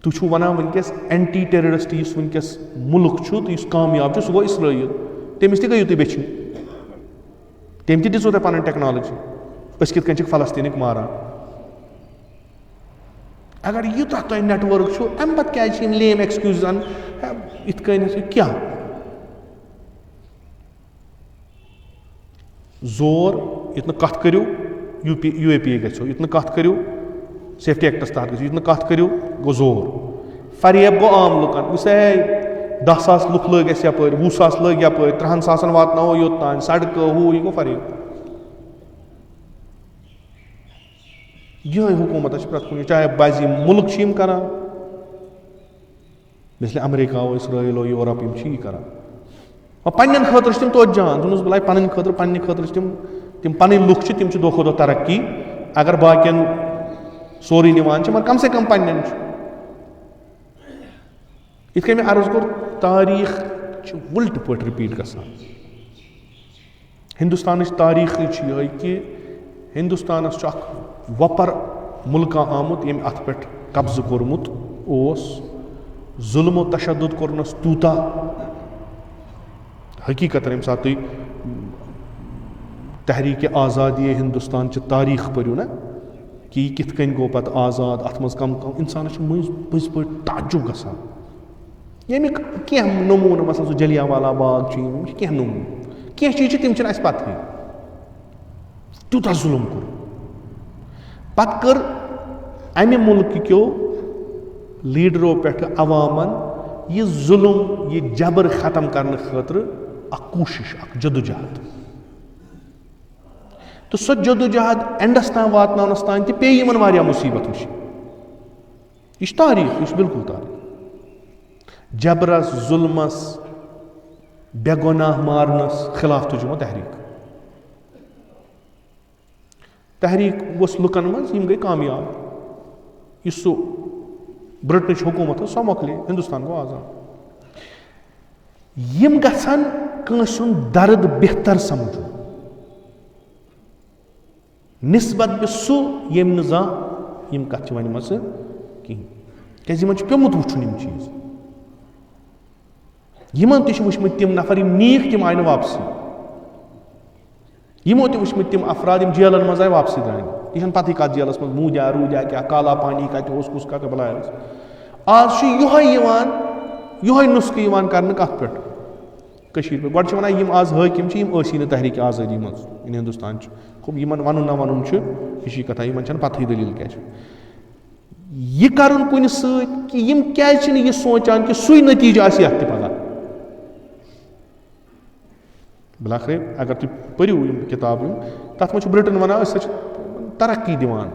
تُہۍ چھُو وَنان وٕنکٮ۪س اینٹی ٹیررسٹ یُس وٕنکٮ۪س مُلک چھُ تہٕ یُس کامیاب چھُ سُہ گوٚو اسرٲیل. تٔمِس تہِ گٔیِو تُہۍ بیٚچھِنۍ, تٔمۍ تہِ دِژوٕ تۄہہِ پَنٕنۍ ٹیکنالجی. أسۍ کِتھ کٔنۍ چھِکھ فلسطیٖنٕکۍ ماران. اگر یوٗتاہ تۄہہِ نیٹؤرٕک چھُ اَمہِ پَتہٕ کیٛازِ چھِ یِم لیم ایٚکسکیوٗزز اَنان یِتھ کٔنۍ کیٛاہ زور یُتھ نہٕ کَتھ کٔرِو یوٗ اے پی گژھو, یُتھ نہٕ کَتھ کٔرِو سیفٹی ایکٹَس تحت گژھو, یُتھ نہٕ کَتھ کٔرِو گوٚو زور. فریب گوٚو عام لُکَن, وٕچھ ہے 10,000 لُکھ لٲگۍ اَسہِ یَپٲرۍ, 20,000 لٲگۍ یَپٲرۍ, 30,000 واتناوو یوٚتانۍ, سڑکہٕ ہُہ یہِ گوٚو فریب. یِہوٚے حکوٗمت چھِ پرٛٮ۪تھ کُنہِ, چاہے بَزِ یِم مُلک چھِ یِم کَران, مثلہِ اَمریٖکہ او اسرٲیل یوٗرپ یِم چھِ یی کَران. وۄنۍ پنٛنٮ۪ن خٲطرٕ چھِ تِم توتہِ جان, دوٚپنَس بلاے پَنٕنۍ خٲطرٕ پنٛنہِ خٲطرٕ چھِ تِم پَنٕنۍ لُکھ چھِ تِم چھِ دۄہ کھۄتہٕ دۄہ ترقی. اگر باقیَن سورُے نِوان چھِ مگر کم سے کم پنٛنٮ۪ن چھُ. یِتھ کٔنۍ مےٚ عرض کوٚر تاریٖخ چھِ وٕلٹہٕ پٲٹھۍ رِپیٖٹ گژھان. ہِندُستانٕچ تاریٖخٕے چھِ یِہوٚے کہِ ہِندُستانَس چھُ اَکھ وۄپَر مُلکہ آمُت ییٚمۍ اَتھ پٮ۪ٹھ قبضہٕ کوٚرمُت اوس, ظُلم و تشدُد کوٚرنَس تیوٗتاہ. حقیٖقتاً ییٚمہِ ساتہٕ تُہۍ تحریٖکہِ آزادی ہِندُستان چہِ تاریٖخ پٔرِو نا کہِ یہِ کِتھ کٔنۍ گوٚو پَتہٕ آزاد, اَتھ منٛز کَم کَم اِنسانَس چھُ مٔنٛزۍ پٔزۍ پٲٹھۍ تعجُب گژھان. ییٚمیُک کینٛہہ نموٗنہٕ مثلاً سُہ جلیاں والا باغ چھُ, یِم چھِ کینٛہہ نموٗنہٕ, کینٛہہ چیٖز چھِ تِم چھِنہٕ اَسہِ پَتہٕے. تیوٗتاہ ظُلم کوٚر. پَتہٕ کٔر اَمہِ مُلکہٕ کیو لیٖڈرو پٮ۪ٹھٕ عوامَن یہِ ظُلم یہِ جبر ختم کرنہٕ خٲطرٕ اکھ کوٗشِش, اکھ جدوجہد. تہٕ سۄ جدوجہد اینڈَس تام واتناونَس تام تہِ پیٚیہِ یِمن واریاہ مُصیٖبت وٕچھِنۍ. یہِ چھُ تاریٖخ, یہِ چھُ بِلکُل تاریٖخ. جبرس, ظُلمس, بے گۄناہ مارنَس خِلاف تُج یِمو تحریٖک. تحریٖک ؤژھ لُکن منٛز, یِم گٔے کامیاب. یُس سُہ برٛٹنٕچ حکوٗمت ٲس سۄ مۄکلے, ہِندُستان گوٚو آزاد. یِم گژھن کٲنٛسہِ ہُنٛد درد بہتر سمجھُن نسبت بہِ سُہ ییٚمۍ نہٕ زانٛہہ یِم کَتھٕ چھِ وَنِمَژٕ کِہیٖنۍ. کیٛازِ یِمن چھُ پیوٚمُت وٕچھُن یِم چیٖز. یِمن تہِ چھِ وٕچھمٕتۍ تِم نفر یِم نیٖکھ تِم آیہِ نہٕ واپسی. یِمو تہِ وٕچھمٕتۍ تِم افراد یِم جیلن منٛز آیہِ واپسی درٛاے نہٕ. یہِ چھَنہٕ پَتہٕے کَتھ جیلَس منٛز موٗدیا روٗدیا کیٛاہ کالا پانی کَتہِ اوس, کُس کَتہِ بَلاے ٲس. آز چھُ یِہوٚے نُسخہٕ یِوان کرنہٕ کَتھ پٮ۪ٹھ کٔشیٖرِ پٮ۪ٹھ. گۄڈٕ چھِ وَنان یِم آز حٲکِم چھِ یِم ٲسی نہٕ تحریٖکہِ آزٲدی منٛز یِن ہِندُستان چھُ. یِمن وَنُن نہ وَنُن چھُ یہِ چھِ کَتھا, یِمن چھَنہٕ پَتہٕے دٔلیٖل کیٛاہ چھِ. یہِ کَرُن کُنہِ سۭتۍ کہِ یِم کیٛازِ چھِنہٕ یہِ سونٛچان کہِ سُے نٔتیٖجہٕ آسہِ یَتھ تہِ پَگاہ. بِلاخرے اگر تُہۍ پٔرِو یِم کِتابہٕ یِم تَتھ منٛز چھُ برٛٹن وَنان أسۍ ہسا چھِ ترقی دِوان.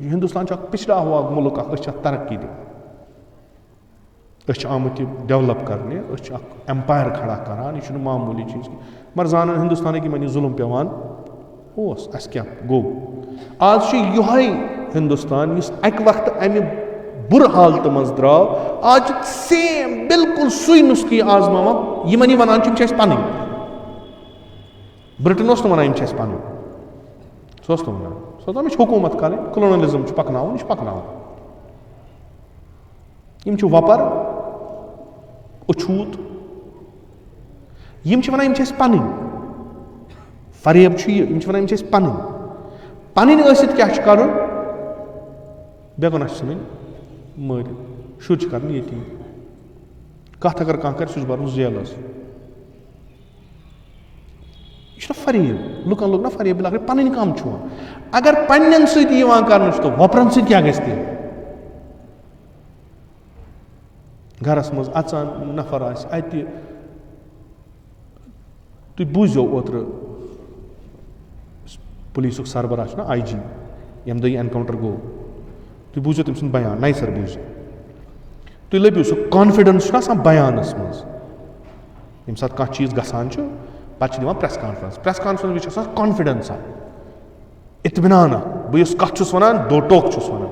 ہِندُستان چھُ اکھ پِچھڑا ہوا مُلک اکھ, أسۍ چھِ اَتھ ترقی دِوان. أسۍ چھِ آمٕتۍ یہِ ڈیولَپ کَرنہِ, أسۍ چھِ اکھ ایمپایر کھڑا کَران, یہِ چھُنہٕ معموٗلی چیٖز کینٛہہ. مگر زانان ہِندُستانٕکۍ یِمن یہِ ظُلم پیٚوان اوس, اَسہِ کیٛاہ گوٚو. آز چھُ یِہوٚے ہِندُستان یُس اَکہِ وقتہٕ اَمہِ بُرٕ حالتہٕ منٛز درٛاو, آز چھُ سیم بِلکُل سُے نُسخہٕ آزماوان. یِمن یہِ وَنان چھِ یِم چھِ اَسہِ پَنٕنۍ. برٛٹن اوس نہٕ وَنان یِم چھِ اَسہِ پَنٕنۍ, سُہ اوس نہٕ وَنان. سُہ اوس دَپان مےٚ چھِ حکوٗمت کَرٕنۍ, کلونَلِزم چھُ پَکناوُن, یہِ چھُ پَکناوُن. یِم چھِ وۄپَر, أچھوٗت, یِم چھِ وَنان یِم چھِ اَسہِ پَنٕنۍ. فریب چھُ یہِ, یِم چھِ وَنان یِم چھِ اَسہِ پَنٕنۍ. پَنٕنۍ ٲسِتھ کیٛاہ چھُ کَرُن, بے گۄناہ چھِ ژھٕنٕنۍ مٲرِتھ, شُرۍ چھِ کَرٕنۍ ییٚتیٖم. کَتھ اگر کانٛہہ کَرِ سُہ چھُ بَرُن جیلَس. یہِ چھُنہ فریب, لُکن لوٚگ نہ فریب. بِلاخر پَنٕنۍ کَم چھُ وۄنۍ. اگر پنٛنٮ۪ن سۭتی یِوان کَرنہٕ چھُ تہٕ وۄپرَن سۭتۍ کیٛاہ گژھِ تیٚلہِ. گرس منٛز اَژان نفر آسہِ اَتہِ, تُہۍ بوٗزیو اوترٕ پُلیٖسُک سربراہ چھُنہ آی جی, ییٚمہِ دۄہ یہِ اٮ۪نکاوُنٹر گوٚو, تُہۍ بوٗزیو تٔمۍ سُنٛد بیان, نَیہِ سَر بوٗزِو. تُہۍ لٔبِو سُہ کانفِڈنس چھُنہ آسان بیانس منٛز. ییٚمہِ ساتہٕ کانٛہہ چیٖز گژھان چھُ پَتہٕ چھِ دِوان پریس کانفرنس. پریس کانفرنس وِزِ چھِ آسان کانفِڈنس اکھ, اطمینان اکھ, بہٕ یُس کَتھ چھُس وَنان دو ٹوک چھُس وَنان.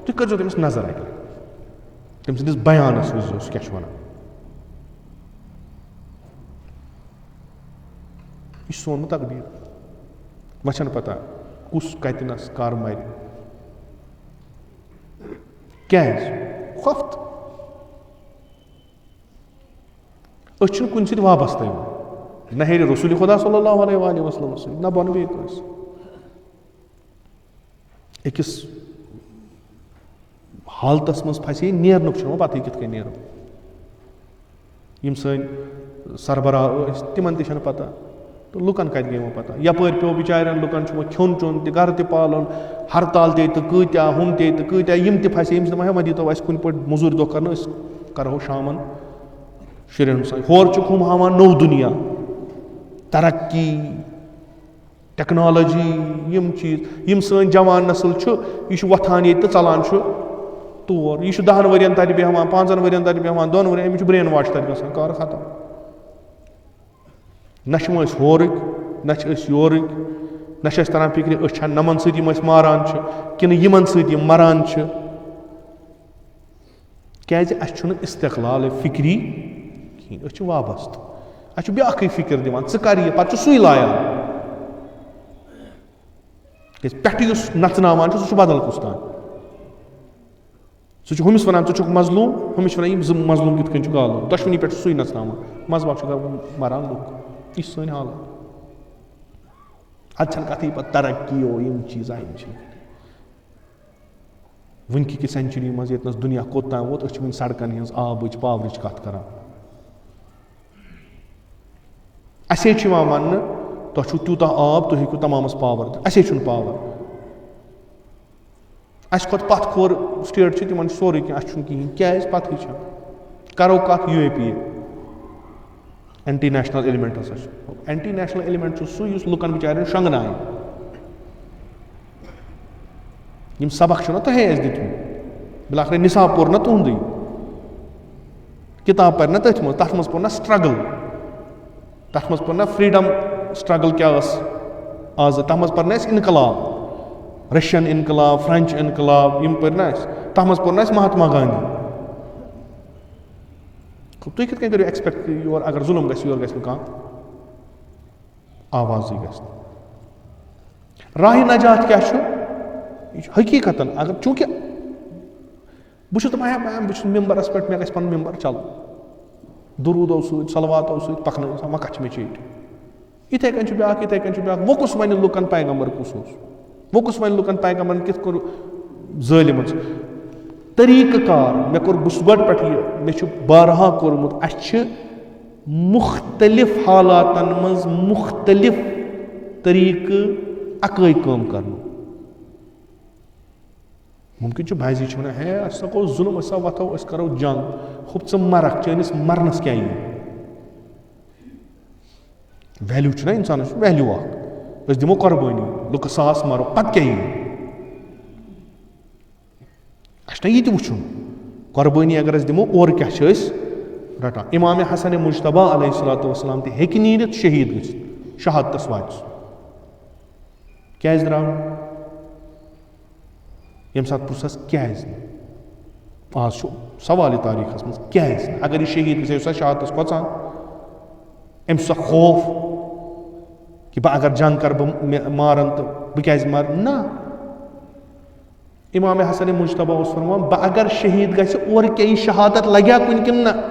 تُہۍ کٔرۍزیو تٔمِس نظر اَکہِ لَٹہِ, تٔمۍ سٕنٛدِس بیانس وٕچھزیو سُہ کیٛاہ چھُ وَنان. یہِ چھُ سون تقدیٖر. وۄنۍ چھَنہٕ پَتہ کُس کَتِنَس کر مَرِ, کیٛازِ خۄفت أسۍ چھِنہٕ کُنہِ سۭتۍ وابستہٕ یِوان نہ ہیٚرِ رسول خدا صلی اللہ علیہ وآلہ وسلم سۭتۍ نہ بۄنہٕ بیٚیہِ کٲنٛسہِ أکِس حالتس منٛز پھسے نیرنُک چھُنہٕ وۄنۍ پتہٕے کِتھ کٔنۍ نیرو یِم سٲنۍ سربراہ ٲسۍ تِمن تہِ چھنہٕ پتہ تہٕ لُکن کتہِ گٔے وۄنۍ پتہ یپٲرۍ پیٚو بِچارٮ۪ن لُکن چھُ وۄنۍ کھیوٚن چیوٚن تہِ گرٕ تہِ پالُن ہرتال تہِ تہٕ کۭتیاہ ہُم تہِ تہٕ کۭتیاہ یِم تہِ پھسے یِم چھِ دپان ہے وۄنۍ دیٖتو اَسہِ کُنہِ پٲٹھۍ موٚزوٗرۍ دۄہ کرنہٕ أسۍ کرہو شامن شُرٮ۪ن ہُنٛد سۭتۍ ہورٕ چھُکھ ہُم ہاوان نوٚو دُنیا ترقی ٹیکنالوجی یِم چیٖز یِم سٲنۍ جوان نسل چھُ یہِ چھُ وۄتھان ییٚتہِ تہٕ ژلان چھُ تور یہِ چھُ 10 ؤرین تتہِ بیٚہوان 5 ؤرین تتہِ بیٚہوان 2 ؤرین أمِس چھُ برین واش تتہِ گژھان کار ختم نہ چھِ أسۍ ہورٕکۍ نہ چھِ أسۍ یورٕکۍ نہ چھِ اَسہِ تران فِکرِ أسۍ چھا نمن سۭتۍ یِم أسۍ ماران چھِ کِنہٕ یِمن سۭتۍ یِم مران چھِ کیازِ اَسہِ چھُنہٕ استقلال فِکری کِہیٖنۍ أسۍ چھِ وابستہٕ اَسہِ چھُ بیٛاکھٕے فِکر دِوان ژٕ کر یہِ پتہٕ چھُ سُے لایان کیازِ پٮ۪ٹھٕ یُس نژناوان چھُ سُہ چھُ بدل کُس تام سُہ چھُ ہُمِس وَنان ژٕ چھُکھ مظلوٗم ہُمِس چھِ وَنان یِم زٕ مظلوٗم کِتھ کٔنۍ چھُ گالُن دۄشوٕنی پٮ۪ٹھ چھُ سُے نژناوان مذہب چھُ مران لُکھ یہِ چھِ سٲنۍ حالت اَدٕ چھَنہٕ کَتھٕے پَتہٕ ترقی یِم چیٖزا یِم چھِ وٕنکہِ کہِ سٮ۪نچُری منٛز ییٚتنَس دُنیا کوٚت تام ووت أسۍ چھِ وٕنہِ سڑکَن ہِنٛز آبٕچ پاورٕچ کَتھ کَران اَسے چھُ یِوان وَننہٕ تۄہہِ چھُو تیوٗتاہ آب تُہۍ ہیٚکِو تمامَس پاور دِتھ اَسے چھُنہٕ پاور اَسہِ کھۄتہٕ پَتھ کھور سٹیٹ چھِ تِمن چھُ سورُے کینٛہہ اَسہِ چھُنہٕ کِہیٖنۍ کیازِ پَتہٕے چھَنہٕ کَرو کَتھ UAPA اینٹی نیشنل ایلِمنٹ ہسا چھُ اینٹی نیشنل ایلِمنٹ چھُ سُہ یُس لُکن بِچارٮ۪ن شۄنٛگنایہِ یِم سبق چھِو نہ تۄہے اَسہِ دِتمٕتۍ بِلاخرے نِصاب پوٚر نہ تُہُنٛدُے کِتاب پَرِ نہ تٔتھۍ منٛز تَتھ منٛز پوٚر نہ سٹرگٕل تَتھ منٛز پوٚر نہ فریٖڈم سٹرگٕل کیاہ ٲس آزٕ تَتھ منٛز پَر نہ اَسہِ اِنقلاب رشین اِنقلاب فرینچ اِنقلاب یِم پٔرۍ نہ اَسہِ تَتھ منٛز پوٚر نہ اَسہِ مہاتما گاندھی تُہۍ کِتھ کٔنۍ کٔرِو ایٚکسپیکٹ یور اگر ظُلم گژھِ یور گژھِ نہٕ کانٛہہ آوازٕے گژھِ نہٕ راہِ نجات کیاہ چھُ یہِ چھُ حقیٖقتن اگر چوٗنٛکہِ بہٕ چھُس دَپان بہٕ چھُس ممبرس پٮ۪ٹھ مےٚ گژھِ پَنُن ممبر چلُن دوٗروٗدو سۭتۍ صلواتو سۭتۍ پَکنٲوِتھ وۄنۍ کَتھ چھِ مےٚ چیٖٹۍ یِتھَے کٔنۍ چھُ بیٛاکھ یِتھَے کٔنۍ چھُ بیٛاکھ وۄنۍ کُس وَنہِ لُکن پیغمبر کُس اوس وۄنۍ کُس وَنہِ لُکن پیغمبرن کِتھ کٔنۍ ظٲلِمٕژ طریٖقہٕ کار مےٚ کوٚر بہٕ چھُس گۄڈٕ پٮ۪ٹھ یہِ مےٚ چھُ بارہا کوٚرمُت اَسہِ چھِ مُختلِف حالاتن منٛز مُختلِف طریٖقہٕ اَکٲے کٲم کَرنُک مُمکِن چھُ بازی چھِ وَنان ہے اَسہِ ہسا گوٚو ظُلم أسۍ ہسا وۄتھو أسۍ کَرو جنٛگ ہوٚپ ژٕ مَرکھ چٲنِس مَرنَس کیٛاہ یی ویلیوٗ چھُنہ اِنسانَس چھُ ویلیوٗ اکھ أسۍ دِمو قۄربٲنی لُکہٕ 1000 مارو پَتہٕ کیٛاہ یی اَسہِ چھُنہ یہِ تہِ وٕچھُن قۄربٲنی اگر أسۍ دِمو اورٕ کیٛاہ چھِ أسۍ رَٹان اِمامِ حسنِ مُجتبیٰ علیہ الصلوۃ والسلام تہِ ہیٚکہِ نیٖرِتھ شہیٖد گٔژھِتھ شہادتَس واتہِ سُہ کیٛازِ درٛاو نہٕ ییٚمہِ ساتہٕ پرٛژھس کیٛازِ نہٕ آز چھُ سوالہِ تاریٖخَس منٛز کیٛازِ نہٕ اگر یہِ شہیٖد گژھِ یہِ سا شہادتَس کھۄژان أمِس چھُ سا خوف کہِ بہٕ اگر جنٛگ کَرٕ بہٕ مےٚ مارَن تہٕ بہٕ کیٛازِ مَرٕ نہ اِمامِ حسنِ مُجتبیٰ اوس فرمان بہٕ اگر شہیٖد گژھِ اورٕ کیٛاہ یہِ شہادت لگیا کُنہِ کِنہٕ نہ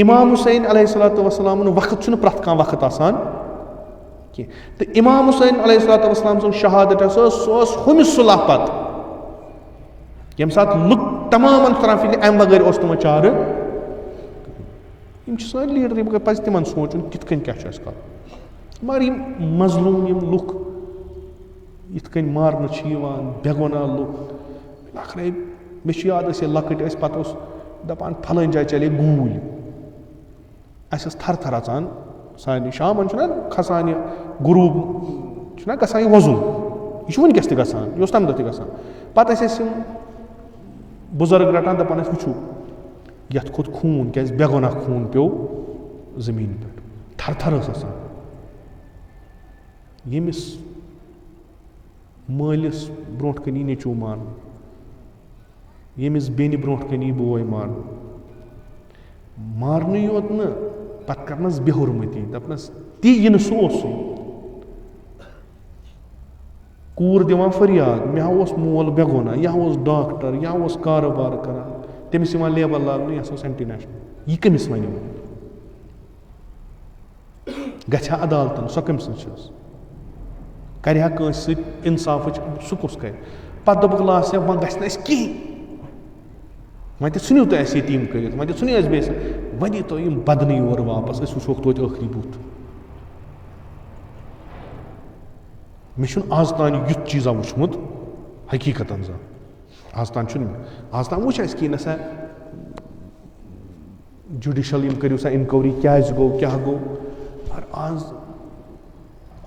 اِمام حُسین علیہ الصلوۃ والسلامُن وقت چھُنہٕ پرٛٮ۪تھ کانٛہہ وقت آسان کینٛہہ تہٕ اِمام حُسین علیہ الصلوۃ والسلام سُنٛد شہادت یۄس ٲس سُہ اوس ہُمہِ صُلح پتہٕ ییٚمہِ ساتہٕ لُکھ تمامَن تران فِکرِ اَمہِ بغٲر اوس نہٕ وۄنۍ چارٕ یِم چھِ سٲنۍ لیٖڈر یِم پَزِ تِمن سونٛچُن کِتھ کٔنۍ کیاہ چھُ اَسہِ کَرُن مگر یِم مظلوٗم یِم لُکھ یِتھ کٔنۍ مارنہٕ چھِ یِوان بے گۄناہ لُکھ ٲخرے مےٚ چھُ یاد أسۍ ییٚلہِ لۄکٕٹۍ ٲسۍ پَتہٕ اوس دَپان پھلٲنۍ جایہِ چلے گوٗلۍ اَسہِ ٲس تھر تھر اژان سانہِ شامَن چھُنہ کھسان یہِ غروٗب چھُنہ گژھان یہِ وۄزُل یہِ چھُ وٕنکیٚس تہِ گژھان یہِ اوس تَمہِ دۄہ تہِ گژھان پَتہٕ ٲسۍ أسۍ یِم بُزرگ رَٹان دَپان ٲسۍ وٕچھِو یَتھ کھوٚت خوٗن کیٛازِ بے گۄناہ خوٗن پیوٚو زٔمیٖن پٮ۪ٹھ تھر تھر ٲس آسان ییٚمِس مٲلِس برونٛٹھ کَنی نیٚچوٗ مارنہٕ ییٚمِس بیٚنہِ برونٛٹھ کَنی بوے مارنہٕ مارنٕے یوت نہٕ پَتہٕ کَرنَس بے حُرمٔتی دَپنَس تی یہِ نہٕ سُہ اوسُے کوٗر دِوان فریاد مےٚ ہا اوس مول بے گۄناہ یہِ ہا اوس ڈاکٹر یہِ ہا اوس کاروبار کران تٔمِس یِوان لیبل لاگنہٕ یہِ ہسا اوس اینٹی نیشنل یہِ کٔمِس وَنہِ گژھِ ہا عدالتن سۄ کٔمۍ سٕنٛز چھَس کرِ ہا کٲنٛسہِ سۭتۍ اِنصافٕچ سُہ کُس کرِ پتہٕ دوٚپُکھ لاس وۄنۍ گژھِ نہٕ اَسہِ کِہیٖنۍ وۄنۍ تہِ ژھٕنِو تُہۍ اَسہِ یتیٖم کٔرِتھ وۄنۍ تہِ ژھٕنِو اَسہِ بیٚیہِ وۄنۍ یی تۄہہِ یِم بدنہٕ یورٕ واپس أسۍ وٕچھوکھ توتہِ ٲخری بُتھ مےٚ چھُنہٕ آز تانۍ یُتھ چیٖزا وٕچھمُت حقیٖقتن زانٛہہ آز تانۍ چھُنہٕ مےٚ آز تانۍ وٕچھ اَسہِ کینٛہہ نسا جُڈِشل یِم کٔرِو سا اِنکوری کیٛازِ گوٚو کیٛاہ گوٚو مگر آز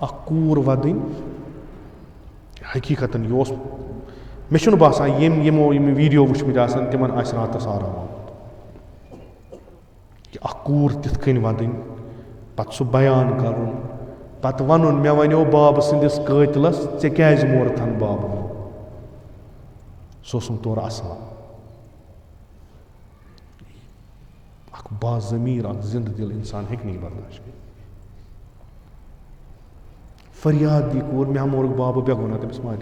اکھ کوٗر وَدٕنۍ حقیٖقتن یہِ اوس مےٚ چھُنہٕ باسان یِمو یِم ویٖڈیو وٕچھمٕتۍ آسن تِمن آسہِ راتس آرام آمُت کہِ اکھ کوٗر تِتھ کٔنۍ وَدٕنۍ پتہٕ سُہ بیان کرُن پتہٕ وَنُن مےٚ وَنیو بابہٕ سٕنٛدِس قٲتلس ژےٚ کیٛازِ مورتھن بابہٕ سُہ اوسُم تورٕ اَسان اکھ باضمیٖر اکھ زِندٕ دِل اِنسان ہیٚکہِ نہٕ یہِ برداشت کٔرِتھ فریاد دی کوٗر مےٚ ہا مورُکھ بابہٕ بے گۄناہ تٔمِس مارِ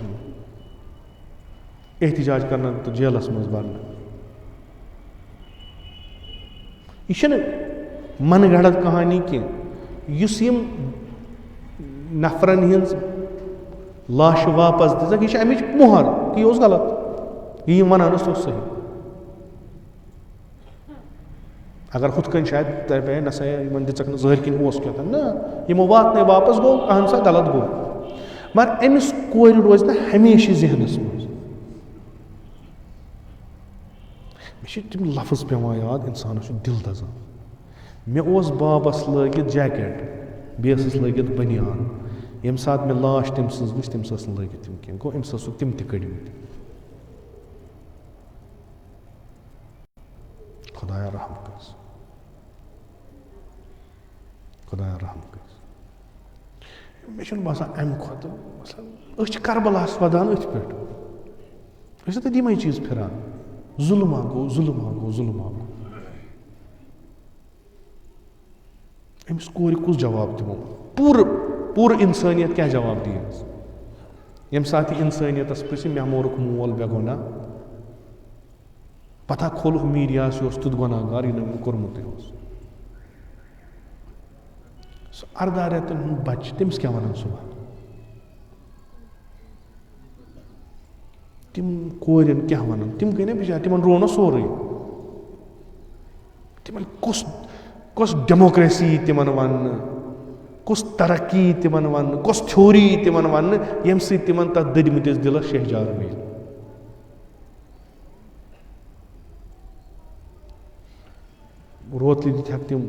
احتِجاج کرنہٕ تہٕ جیلس منٛز برنہٕ یہِ چھنہٕ من گھڑت کہانی کینٛہہ یُس یِم نفرن ہٕنٛز لاشہٕ واپس دِژکھ یہِ چھِ امِچ مۄہر کہِ یہِ اوس غلط یہِ یِم ونان ٲسۍ سُہ اوس صحیح اگر ہُتھ کٔنۍ شاید دپہِ ہے نسا یِمن دِژکھ نہٕ ظٲہِر کِنۍ اوس کیٛاہ نہ یِمو واتنٲے واپس گوٚو اہن سا غلط گوٚو مگر أمِس کورِ روزِ نہٕ ہمیشہِ ذہنس منٛز مےٚ چھِ تِم لفظ پیٚوان یاد اِنسانس چھُ دِل دزان مےٚ اوس بابس لٲگِتھ جیکٹ بیٚیہِ ٲسٕس لٲگِتھ بٔنیان ییٚمہِ ساتہٕ مےٚ لاش تٔمۍ سٕنٛز وٕچھ تٔمِس ٲس نہٕ لٲگِتھ تِم کینٛہہ گوٚو أمِس ٲسٕکھ تِم تہِ کٔڑمٕتۍ خۄدایا رحم کٔرِس خۄدایا رحم کٔرِس مےٚ چھُنہٕ باسان امہِ کھۄتہٕ مثلاً أسۍ چھِ کربلاہس ودان أتھۍ پٮ۪ٹھ أسۍ چھِ تَتہِ یِمے چیٖز پھِران ظُلم ہا گوٚو ظُلم ہا گوٚو ظُلم ہا گوٚو أمِس کورِ کُس جواب دِمو پوٗرٕ اِنسٲنیت کیٛاہ جواب دی أمِس ییٚمہِ ساتہٕ یہِ اِنسٲنیتس پرٛژھِ مےٚ مورُکھ مول بے گۄناہ پتہ کھولُکھ میٖڈیاہس یہِ اوس تیُتھ گۄناہ گار یہِ نہٕ أمۍ کوٚرمُتٕے اوس سُہ 18 رٮ۪تن ہُنٛد بچہِ تٔمِس کیٛاہ ونان صُبحن تِم کورٮ۪ن کیٛاہ ونان تِم گٔے نا بِچارِ تِمن روو نا سورُے تِمن کۄس ڈیموکریسی یی تِمن وننہٕ کۄس ترقی یی تِمن وننہٕ کۄس تھیوری یی تِمن وننہٕ ییٚمہِ سۭتۍ تِمن تتھ دٔدمٕتِس دِلس شہجار میلہِ روتلہِ دِتِکھ تِم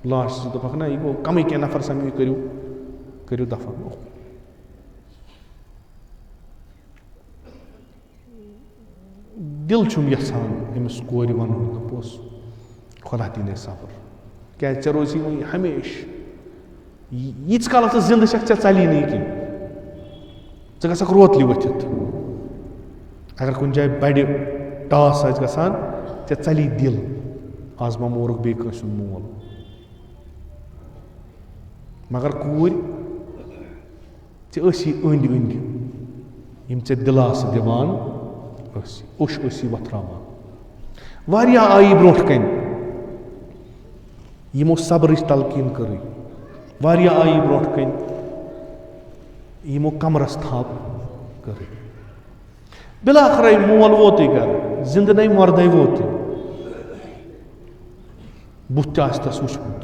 لاسٹس دوٚپکھ نہ یہِ گوٚو کمٕے کینٛہہ نفر سمجھو یہِ کٔرِو دفع دِل چھُم یژھان أمِس کورِ ونُن دوٚپُس خۄدا دِیٖنے صبر کیٛازِ ژےٚ روزی وۄنۍ ہمیشہِ ییٖتِس کالس ژٕ زِندٕ چھکھ ژےٚ ژلی نہٕ یہِ کینٛہہ ژٕ گژھکھ روتلہِ ؤتھِتھ اگر کُنہِ جایہِ بڑِ ٹاس آسہِ گژھان ژےٚ ژلی دِل آز ما مورُکھ بیٚیہِ کٲنٛسہِ ہُنٛد مول مگر کوٗرۍ ژےٚ ٲسی أنٛدۍ أنٛدۍ یِم ژےٚ دِلاسہٕ دِوان ٲسی اوٚش ٲسی وۄتھراوان واریاہ آیی برونٛٹھ کَنہِ یِمو صبرٕچ تلقیٖن کٔرٕے واریاہ آیی برونٛٹھ کَنہِ یِمو کمرس تھپھ کٔرٕے بِلاخرے مول ووتُے گرٕ زِندٕ نَے مردے ووتُے بُتھ تہِ آسہِ تس وٕچھمُت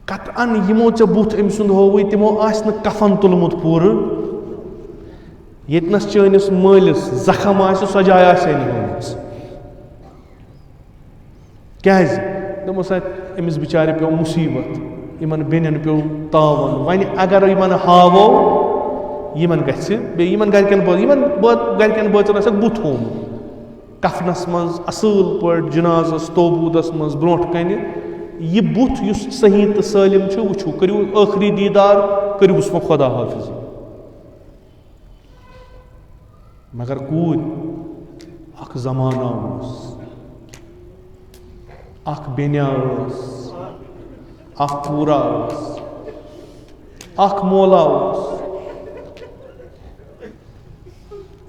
قطعن یِمو ژےٚ بُتھ أمۍ سُنٛد ہووُے تِمو آسہِ نہٕ کفن تُلمُت پوٗرٕ ییٚتنس چٲنِس مٲلِس زخم آسہِ سۄ جاے آسہِ نہٕ ہٲومٕژ کیٛازِ دوٚپمَس اَتہِ أمِس بِچارِ پیوٚو مُصیٖبت یِمن بیٚنٮ۪ن پیوٚو تاوُن وۄنۍ اگر یِمن ہاوو یِمن گژھِ بیٚیہِ یِمن گرِکٮ۪ن گرِکٮ۪ن بٲژن آسٮ۪کھ بُتھ ہوومُت کفنس منٛز اصۭل پٲٹھۍ جِنازس توبوٗدس منٛز برونٛٹھ کَنہِ یہِ بُتھ یُس صحیح تہٕ سٲلِم چھُ وٕچھِو کٔرِو ٲخری دیٖدار کٔرِوُس وۄنۍ خۄدا حافظ مگر کوٗرۍ اکھ زمانہ اوس اکھ بیٚنیا ٲس اکھ کوٗرا ٲس اکھ مولا اوس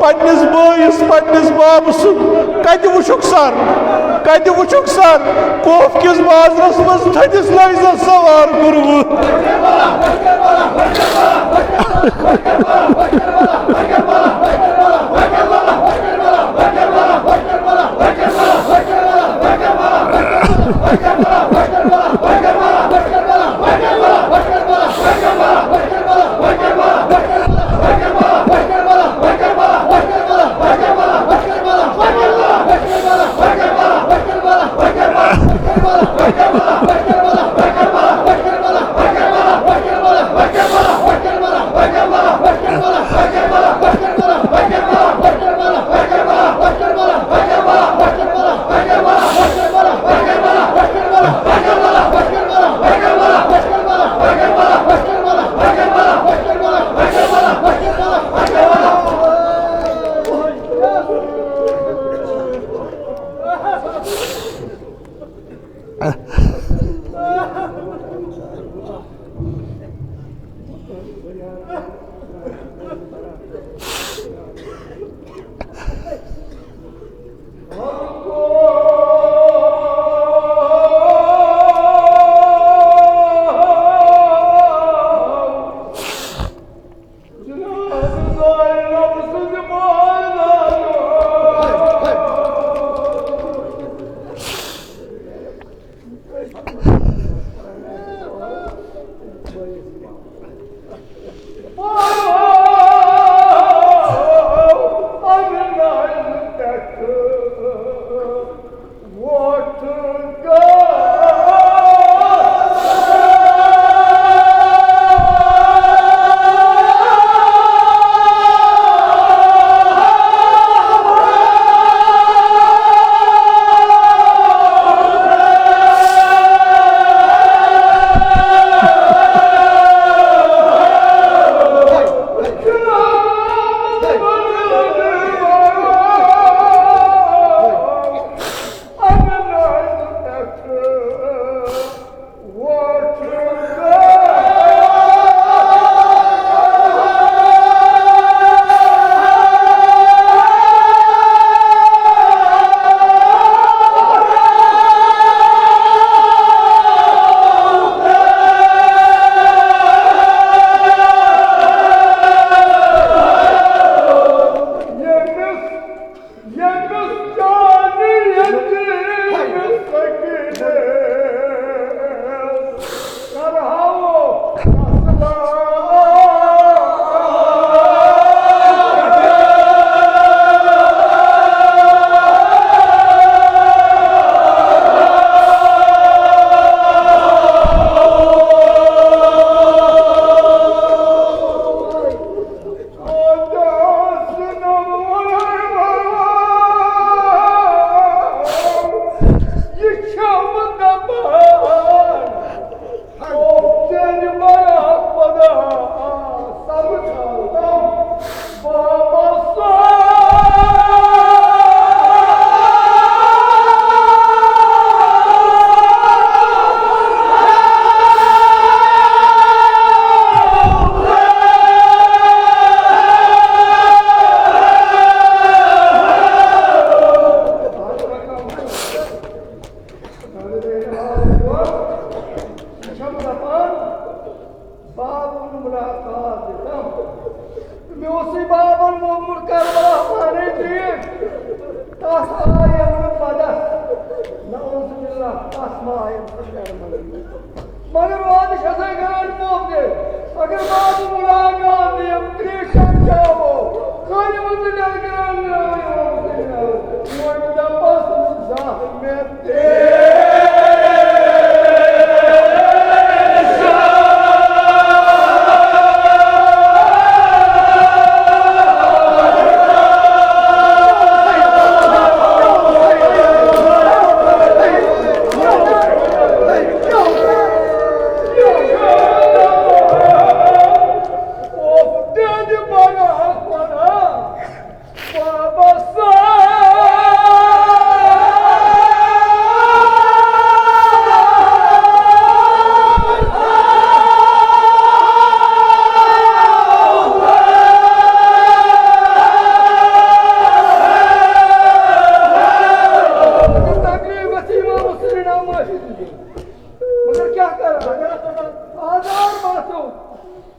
پنٛنِس بٲیِس پنٛنِس بابہٕ سُنٛد کتہِ وٕچھُکھ سر کتہِ وٕچھُکھ سر کوف کِس بازرس منٛز تھٔدِس لٲگزس سوار کوٚرمُت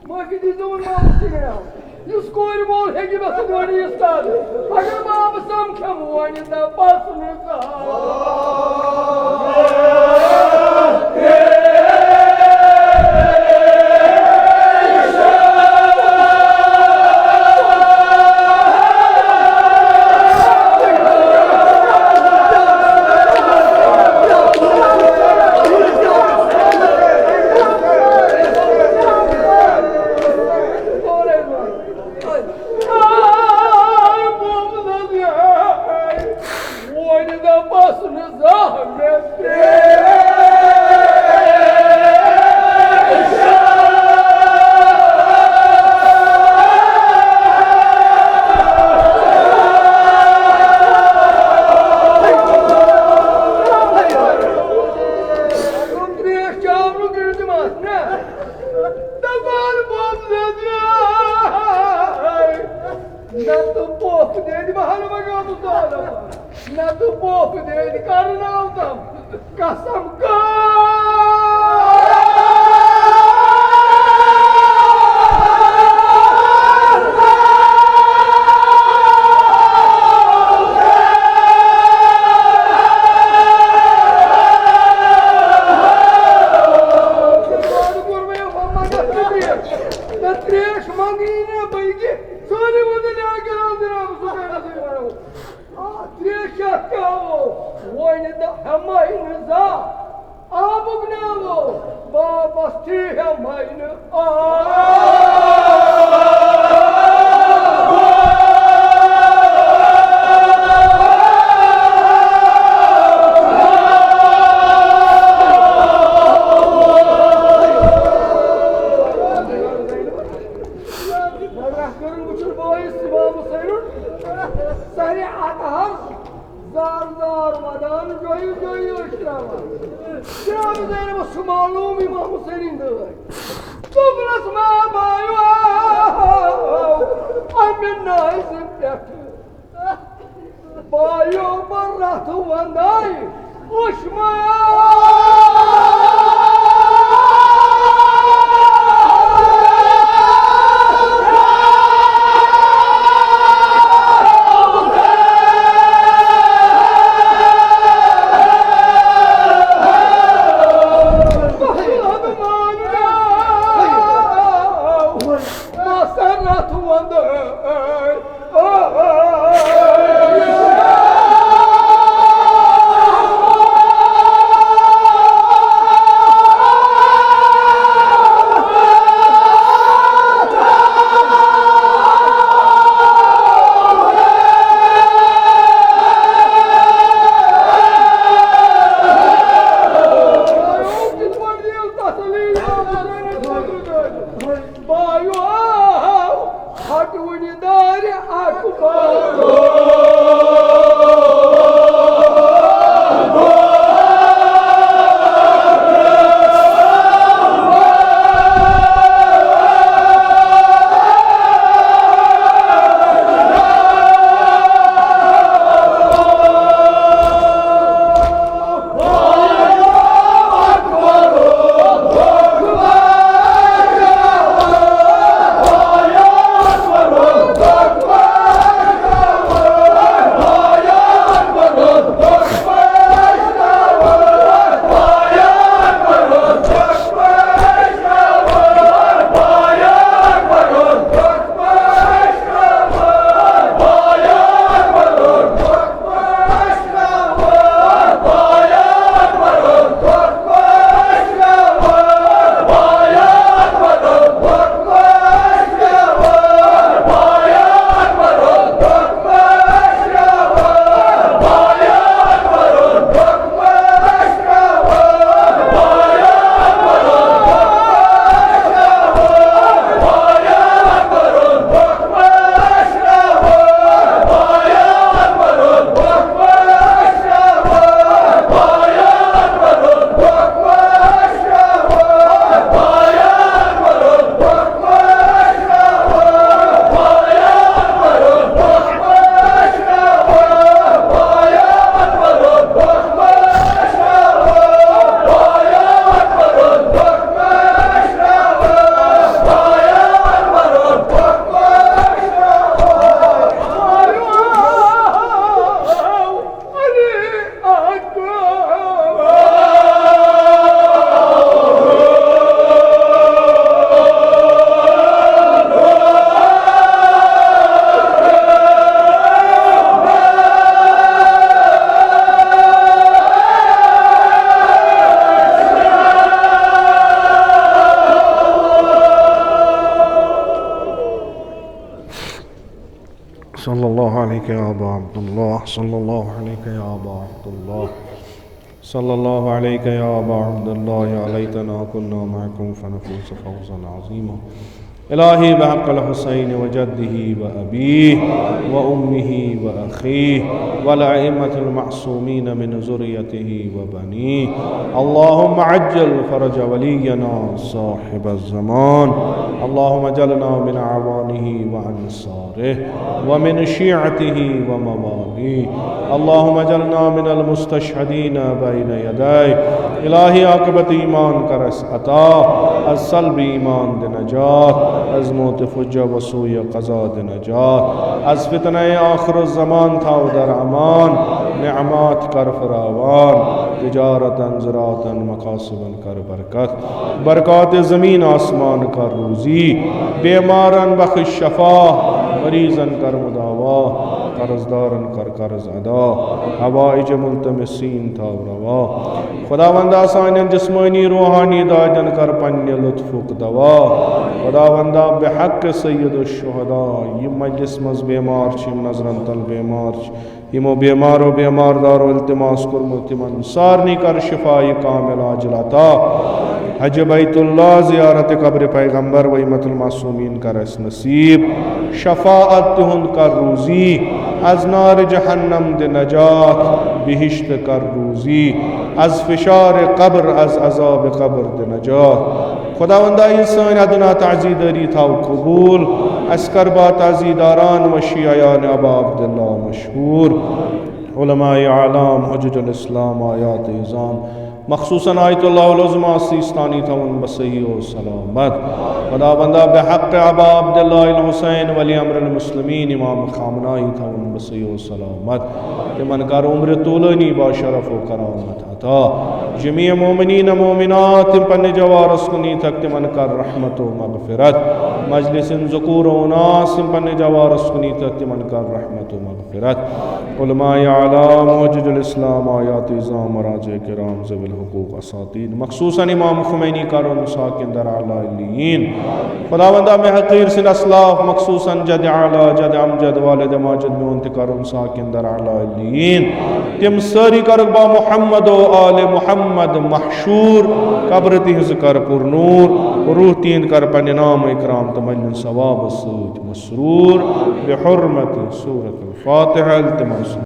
Maafi dizduğun namusu ya. Yüz koyun bol hekimesi dönü istadı. Bakın namusum kamu vanında basınıza. صلی اللہ علیہ یا ابا عبداللہ صلی اللہ علیہ یا ابا عبداللہ صلی اللہ علیہ یا ابا عبداللہ یا لیتنا کنا معکم فنفوز فوزا عظیما الہی بحق الحسین وجدہ وابیہ وامہ واخیہ والائمة المعصومین من ذریتہ وبنیہ اللہم عجل فرج ولینا صاحب الزمان اللہم اجعلنا من اعوانہ وانصارہ ومن شیعتہ وموالیہ اللہم اجعلنا من المستشہدین بین یدائہ الہی عاقبت ایمان کرس عطا از سلب ایمان دے نجات از موت فجہ وسوء قضا دے نجات از فتنہ آخر الزمان تھاو در امان نعمات کر فراوان تجارتا زراعتا مقاصبا کر برکت برکات زمین آسمان کر روزی بیمارن بخش شفا مریضن کر مداوا قرضدارن کر قرض ادا حوائج ملتمسین تھاو روا خداوندہ سانین جسمانی روحانی داجن کر پنی لطفک دوا خداوندہ بحق سید الشہداء یہ مجلس مز بیمار چیم نظرن تل بیمار یمو بیمارو بیماردارو التماس کرمو تمن سارنی کر شفائی کامل عاجل عطا حج بیت اللہ زیارت قبر پیغمبر و امت المعصومین کر اس نصیب شفاعت تہند کر روزی از نار جہنم دے نجات بہشت کر روزی از فشار قبر از عذاب قبر دے نجات خداوندہ انسان ادنا تعزیداری تھاو قبول اسکر با تعزیداران و شیعیان ابا عبداللہ مشہور علماء اعلام حجج الاسلام آیات عظام مخصوصاً آیت اللہ العظمہ سیستانی تھون بصحیح و سلامت خداوندہ بحق ابا عبداللہ الحسین ولی امر المسلمین امام خامنائی تھون بصحیح و سلامت تمن کر عمر طولانی با شرف و کرامت عطا جمیع مومنین مومنات پن جوارس کنی تک تمن کر رحمت و مغفرت مجلس ذکور و اناس پن جوارس کنی تک تمن کر رحمت و مغفرت علماء اعلام حجج الاسلام آیات عظام مراجع کرام ذوی الحقوق اساتید مخصوصاً امام خمینی کارون ساکن در اعلی علیین خداوندہ میں حقیر سن اسلاف مخصوصاً جد اعلی جد امجد والد ماجد میں انتکارون ساکن در اعلی علیین تم ساری کرک با محمد و آل محمد محشور قبر تہنز کر پر نور روح تین کر پن نام اکرام تمن ثواب سوت مسرور بحرمت سورة الفاتحہ التماس